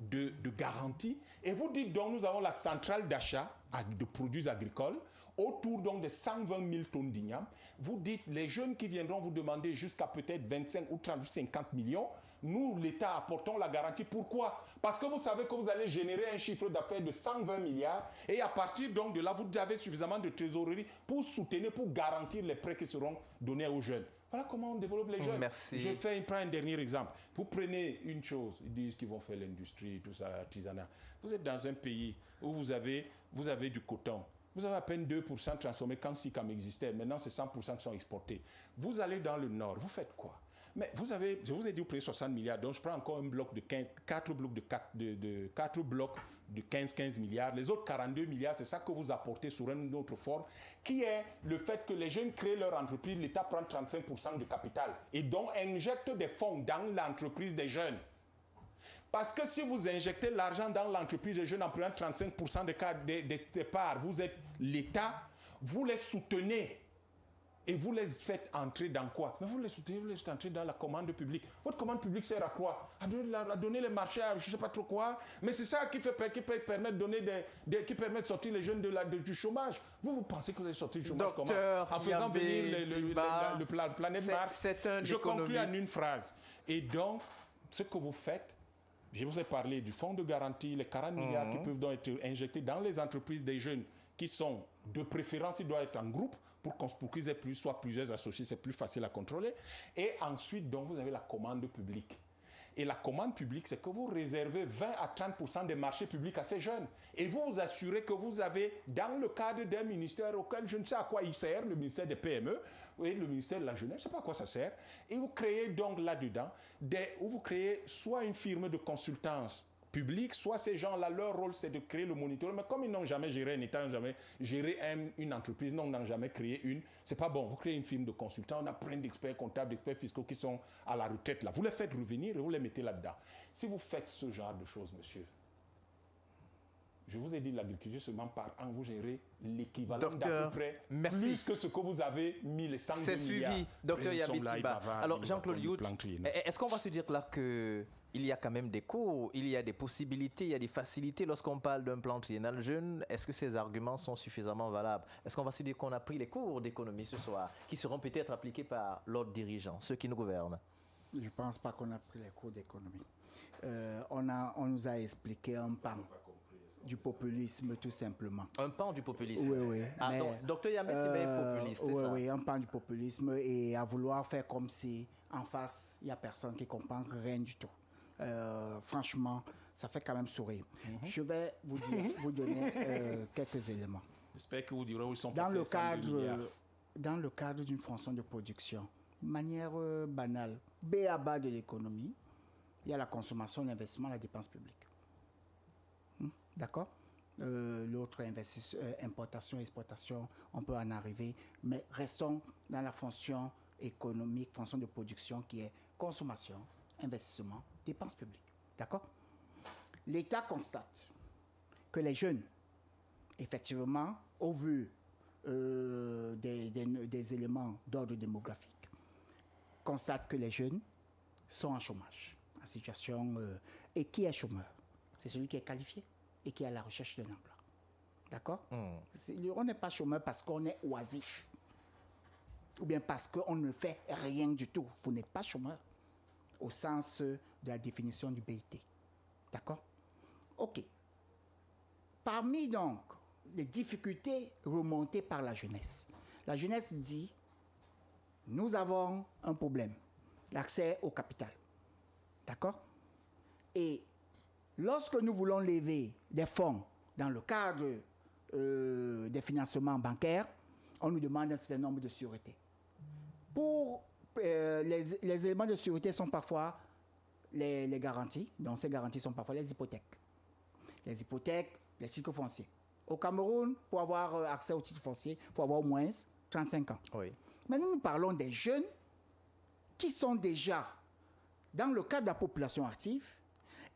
de garantie. Et vous dites donc, nous avons la centrale d'achat de produits agricoles autour donc de 120 000 tonnes d'igname. Vous dites, les jeunes qui viendront vous demander jusqu'à peut-être 25 ou 30 ou 50 millions, nous, l'État, apportons la garantie. Pourquoi? Parce que vous savez que vous allez générer un chiffre d'affaires de 120 milliards et à partir donc de là, vous avez suffisamment de trésorerie pour soutenir, pour garantir les prêts qui seront donnés aux jeunes. Voilà comment on développe les jeunes. Merci. Prends un dernier exemple. Vous prenez une chose, ils disent qu'ils vont faire l'industrie, tout ça, l'artisanat. Vous êtes dans un pays où vous avez du coton. Vous avez à peine 2% transformé quand SICAM existait. Maintenant, c'est 100% qui sont exportés. Vous allez dans le nord, vous faites quoi? Mais je vous ai dit, vous prenez 60 milliards. Donc, je prends encore un bloc de 4 blocs de 15 milliards. Les autres 42 milliards, c'est ça que vous apportez sur une autre forme, qui est le fait que les jeunes créent leur entreprise, l'État prend 35% de capital et donc injecte des fonds dans l'entreprise des jeunes. Parce que si vous injectez l'argent dans l'entreprise des jeunes en prenant 35% des parts, vous êtes l'État, vous les soutenez. Et vous les faites entrer dans quoi? Mais vous les faites entrer dans la commande publique. Votre commande publique sert à quoi? À donner les marchés à je ne sais pas trop quoi. Mais c'est ça qui peut permettre de sortir les jeunes du chômage. Vous pensez que vous allez sortir du chômage comment? En faisant venir le planète Mars. Je conclue en une phrase. Et donc, ce que vous faites, je vous ai parlé du fonds de garantie, les 40 milliards qui peuvent donc être injectés dans les entreprises des jeunes qui sont de préférence, ils doivent être en groupe pour qu'ils aient soit plusieurs associés, c'est plus facile à contrôler. Et ensuite, donc, vous avez la commande publique. Et la commande publique, c'est que vous réservez 20 à 30% des marchés publics à ces jeunes. Et vous vous assurez que vous avez, dans le cadre d'un ministère auquel je ne sais à quoi il sert, le ministère des PME, et le ministère de la Jeunesse, je ne sais pas à quoi ça sert, et vous créez donc là-dedans, où vous créez soit une firme de consultance public, soit ces gens-là, leur rôle, c'est de créer le monitoring. Mais comme ils n'ont jamais géré un État, jamais géré une entreprise, n'ont jamais créé une, c'est pas bon. Vous créez une firme de consultants, on a plein d'experts comptables, d'experts fiscaux qui sont à la retraite là. Vous les faites revenir et vous les mettez là-dedans. Si vous faites ce genre de choses, monsieur, je vous ai dit l'agriculture seulement par an, vous gérez l'équivalent d'à peu près plus que ce que vous avez mis les 102 milliards. C'est suivi, docteur Yabitiba. Alors, Jean-Claude Yout, est-ce qu'on va se dire là que il y a quand même des cours, il y a des possibilités, il y a des facilités lorsqu'on parle d'un plan triennal jeune? Est-ce que ces arguments sont suffisamment valables? Est-ce qu'on va se dire qu'on a pris les cours d'économie ce soir, qui seront peut-être appliqués par l'ordre dirigeant, ceux qui nous gouvernent? Je ne pense pas qu'on a pris les cours d'économie. On nous a expliqué un pan du populisme, tout simplement. Un pan du populisme? Oui. Ah, donc, docteur Yabitiba est populiste, c'est ça? Oui, un pan du populisme, et à vouloir faire comme si en face, il n'y a personne qui comprend rien du tout. Franchement, ça fait quand même sourire. Je vais vous donner quelques éléments. J'espère que vous direz où ils sont dans passés dans le cadre d'une fonction de production, de manière banale, B.A.-ba de l'économie, il y a la consommation, l'investissement, la dépense publique. D'accord? L'autre, importation, exportation, on peut en arriver, mais restons dans la fonction économique, fonction de production qui est consommation, investissement, dépenses publiques. D'accord? L'État constate que les jeunes, effectivement, au vu des éléments d'ordre démographique, constatent que les jeunes sont en chômage, en situation... et qui est chômeur? C'est celui qui est qualifié et qui est à la recherche d'un emploi. D'accord? On n'est pas chômeur parce qu'on est oisif ou bien parce qu'on ne fait rien du tout. Vous n'êtes pas chômeur au sens de la définition du BIT. D'accord? OK. Parmi donc les difficultés remontées par la jeunesse dit, nous avons un problème, l'accès au capital. D'accord? Et lorsque nous voulons lever des fonds dans le cadre des financements bancaires, on nous demande un certain nombre de sûretés. Pour les éléments de sûreté sont parfois les garanties. Donc ces garanties sont parfois les hypothèques. Les hypothèques, les titres fonciers. Au Cameroun, pour avoir accès aux titres fonciers, il faut avoir au moins 35 ans. Oui. Mais nous parlons des jeunes qui sont déjà dans le cadre de la population active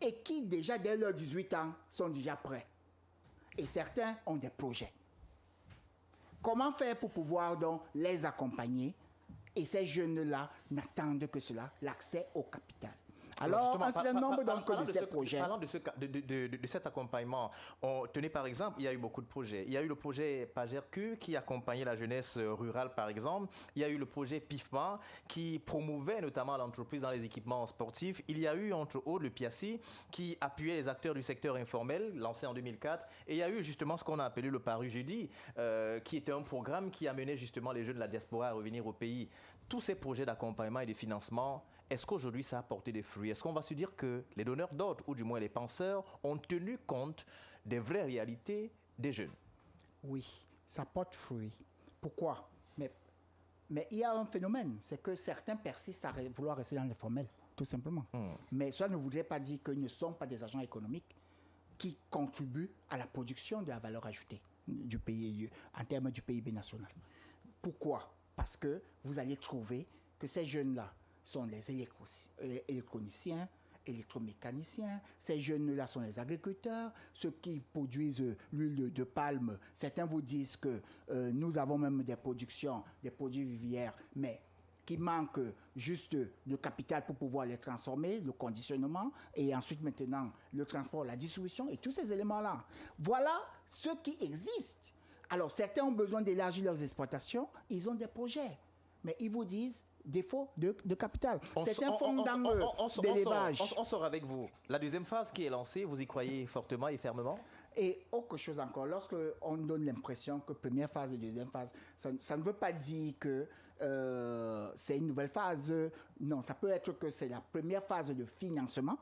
et qui déjà dès leurs 18 ans sont déjà prêts. Et certains ont des projets. Comment faire pour pouvoir donc les accompagner? Et ces jeunes-là n'attendent que cela, l'accès au capital. Alors, un certain nombre de ces projets... Parlant de cet accompagnement, tenez par exemple, il y a eu beaucoup de projets. Il y a eu le projet Pagercu qui accompagnait la jeunesse rurale par exemple. Il y a eu le projet PIFMA qui promouvait notamment l'entreprise dans les équipements sportifs. Il y a eu entre autres le PIACI qui appuyait les acteurs du secteur informel, lancé en 2004. Et il y a eu justement ce qu'on a appelé le Paru Jeudi, qui était un programme qui amenait justement les jeunes de la diaspora à revenir au pays. Tous ces projets d'accompagnement et de financement, est-ce qu'aujourd'hui ça a porté des fruits? Est-ce qu'on va se dire que les donneurs d'ordre, ou du moins les penseurs, ont tenu compte des vraies réalités des jeunes? Oui, ça porte fruit. Pourquoi? Mais il y a un phénomène, c'est que certains persistent à vouloir rester dans l'informel, tout simplement. Mais cela ne voudrait pas dire qu'ils ne sont pas des agents économiques qui contribuent à la production de la valeur ajoutée du pays, en termes du PIB national. Pourquoi? Parce que vous allez trouver que ces jeunes-là sont les électroniciens électromécaniciens, ces jeunes-là sont les agriculteurs, ceux qui produisent l'huile de palme. Certains vous disent que nous avons même des productions, des produits vivières, mais qui manque juste de capital pour pouvoir les transformer, le conditionnement, et ensuite maintenant le transport, la distribution et tous ces éléments-là. Voilà ce qui existe. Alors certains ont besoin d'élargir leurs exploitations, ils ont des projets, mais ils vous disent défaut de capital. Certains font dans d'élevage. On sort avec vous. La deuxième phase qui est lancée, vous y croyez fortement et fermement? Et autre chose encore, lorsque on donne l'impression que première phase et deuxième phase, ça ne veut pas dire que c'est une nouvelle phase. Non, ça peut être que c'est la première phase de financement.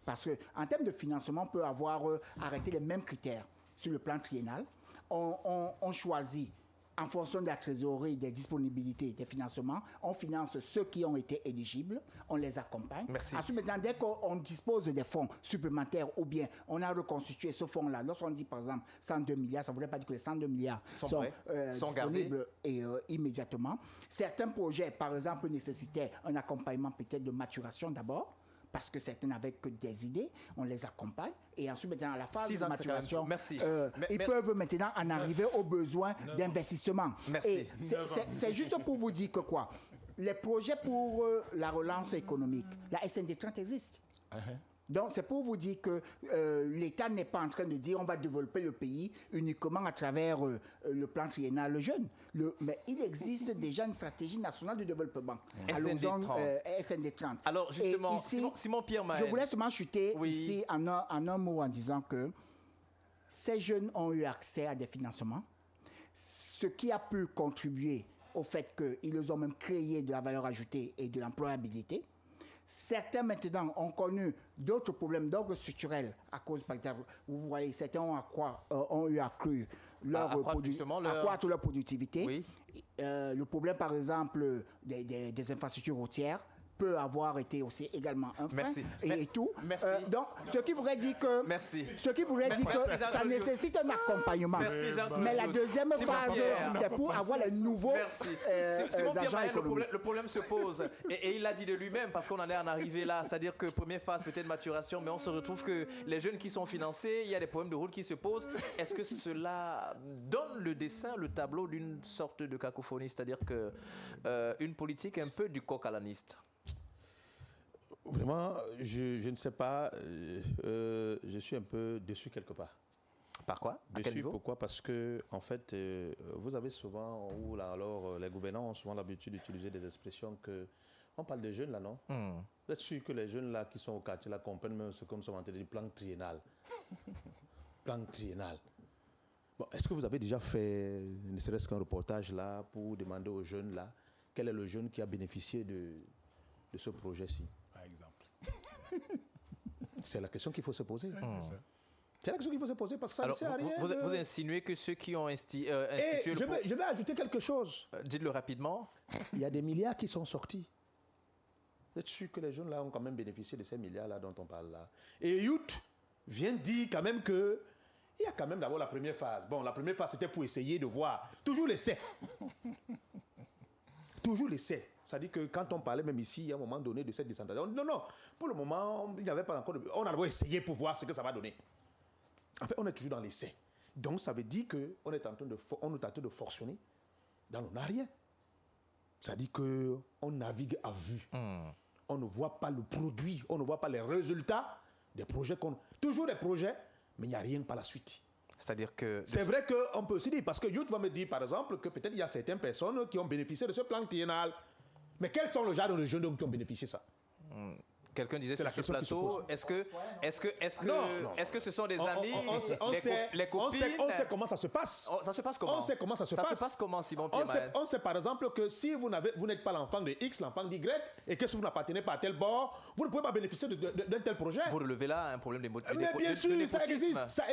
Parce qu'en termes de financement, on peut avoir arrêté les mêmes critères sur le plan triennal. On choisit en fonction de la trésorerie, des disponibilités, des financements, on finance ceux qui ont été éligibles, on les accompagne. Merci. Ensuite, maintenant, dès qu'on dispose des fonds supplémentaires ou bien on a reconstitué ce fonds-là, lorsqu'on dit par exemple 102 milliards, ça ne voudrait pas dire que les 102 milliards sont disponibles immédiatement. Certains projets, par exemple, nécessitaient un accompagnement peut-être de maturation d'abord, parce que certains n'avaient que des idées, on les accompagne. Et ensuite, maintenant, à la phase de maturation, ils peuvent maintenant en arriver aux besoins d'investissement. Merci. C'est juste pour vous dire que quoi? Les projets pour la relance économique, la SND 30 existe. Donc, c'est pour vous dire que l'État n'est pas en train de dire on va développer le pays uniquement à travers le plan triennal jeune. Mais il existe déjà une stratégie nationale de développement. SND 30. Alors, justement, ici, Simon-Pierre Mahen. Je voulais seulement chuter ici en un mot en disant que ces jeunes ont eu accès à des financements, ce qui a pu contribuer au fait qu'ils ont même créé de la valeur ajoutée et de l'employabilité. Certains maintenant ont connu d'autres problèmes d'ordre structurel à cause, par exemple, vous voyez, certains ont eu accru accroître leur productivité. Oui. Le problème, par exemple, des infrastructures routières peut avoir été aussi également un frein et tout. Merci. Donc, ce qui voudrait dire que, ça nécessite un accompagnement. Mais la deuxième phase, c'est pour avoir les nouveaux agents économiques. Le problème se pose, et il l'a dit de lui-même, parce qu'on en est en arrivé là, c'est-à-dire que première phase, peut-être maturation, mais on se retrouve que les jeunes qui sont financés, il y a des problèmes de route qui se posent. Est-ce que cela donne le dessin, le tableau d'une sorte de cacophonie, c'est-à-dire que une politique un peu du coq à l'âniste? Vraiment, je ne sais pas, je suis un peu déçu quelque part. Par quoi? Déçu, pourquoi? Parce que, en fait, vous avez souvent, les gouvernants ont souvent l'habitude d'utiliser des expressions que... On parle des jeunes là, non? Vous êtes sûr que les jeunes là qui sont au quartier là comprennent même ce que nous sommes en train de dire, plan triennal. Plan triennal. Bon, est-ce que vous avez déjà fait, ne serait-ce qu'un reportage là, pour demander aux jeunes là, quel est le jeune qui a bénéficié de ce projet-ci? C'est la question qu'il faut se poser. C'est la question qu'il faut se poser parce que ça ne sert à rien. Vous insinuez que ceux qui ont institué je vais ajouter quelque chose. Dites-le rapidement. Il y a des milliards qui sont sortis. Vous êtes sûr que les jeunes là ont quand même bénéficié de ces milliards là dont on parle là. Et Youth vient dire quand même que il y a quand même d'abord la première phase. Bon, la première phase c'était pour essayer de voir. Toujours l'essai. Toujours l'essai. C'est-à-dire que quand on parlait même ici, à un moment donné, de cette décentralisation, non, pour le moment, il n'y avait pas encore on a d'abord essayé pour voir ce que ça va donner. En fait, on est toujours dans l'essai. Donc, ça veut dire qu'on est en train de forcener dans le rien. C'est-à-dire qu'on navigue à vue. On ne voit pas le produit, on ne voit pas les résultats des projets toujours des projets, mais il n'y a rien par la suite. C'est-à-dire que... C'est vrai qu'on peut aussi dire, parce que Youth va me dire, par exemple, que peut-être il y a certaines personnes qui ont bénéficié de ce plan triennal. Mais quels sont le genre de jeunes qui ont bénéficié de ça? Quelqu'un disait sur ce plateau, est-ce que ce sont des amis, les copines? On sait comment ça se passe. Ça se passe comment? On sait comment ça se passe. Ça se passe comment, Simon Pierre Mahen? On sait par exemple que si vous n'êtes pas l'enfant de X, l'enfant d'Y, et que si vous n'appartenez pas à tel bord, vous ne pouvez pas bénéficier d'un tel projet. Vous relevez là un problème de Mais bien sûr, ça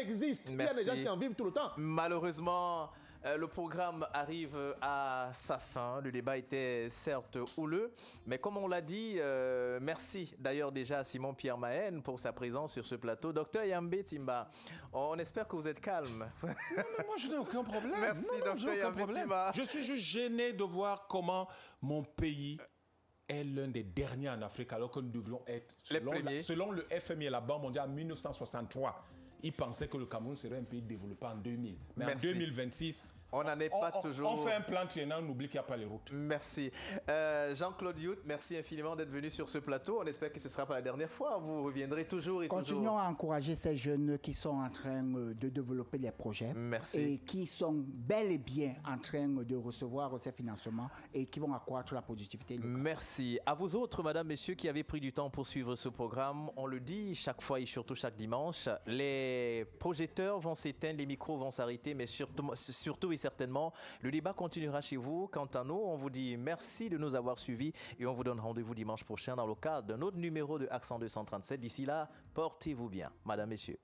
existe. Il y a des gens qui en vivent tout le temps. Malheureusement, le programme arrive à sa fin. Le débat était certes houleux, mais comme on l'a dit, merci d'ailleurs déjà à Simon Pierre Mahen pour sa présence sur ce plateau. Docteur Yambé Timba, on espère que vous êtes calme. Non, moi je n'ai aucun problème. Merci, Docteur Yambé Timba. Je suis juste gêné de voir comment mon pays est l'un des derniers en Afrique, alors que nous devrions être, selon le FMI et la Banque mondiale, en 1963, ils pensaient que le Cameroun serait un pays développé en 2000. Mais en 2026... On n'en est pas toujours... On fait un plan triennal, on oublie qu'il n'y a pas les routes. Merci. Jean-Claude Youth, merci infiniment d'être venu sur ce plateau. On espère que ce ne sera pas la dernière fois. Vous reviendrez toujours et Continuons à encourager ces jeunes qui sont en train de développer des projets. Merci. Et qui sont bel et bien en train de recevoir ces financements et qui vont accroître la productivité locale. Merci. À vous autres, madame, messieurs, qui avez pris du temps pour suivre ce programme. On le dit chaque fois et surtout chaque dimanche, les projecteurs vont s'éteindre, les micros vont s'arrêter, mais surtout et certainement, le débat continuera chez vous. Quant à nous, on vous dit merci de nous avoir suivis et on vous donne rendez-vous dimanche prochain dans le cadre d'un autre numéro de Accent 237. D'ici là, portez-vous bien, madame, messieurs.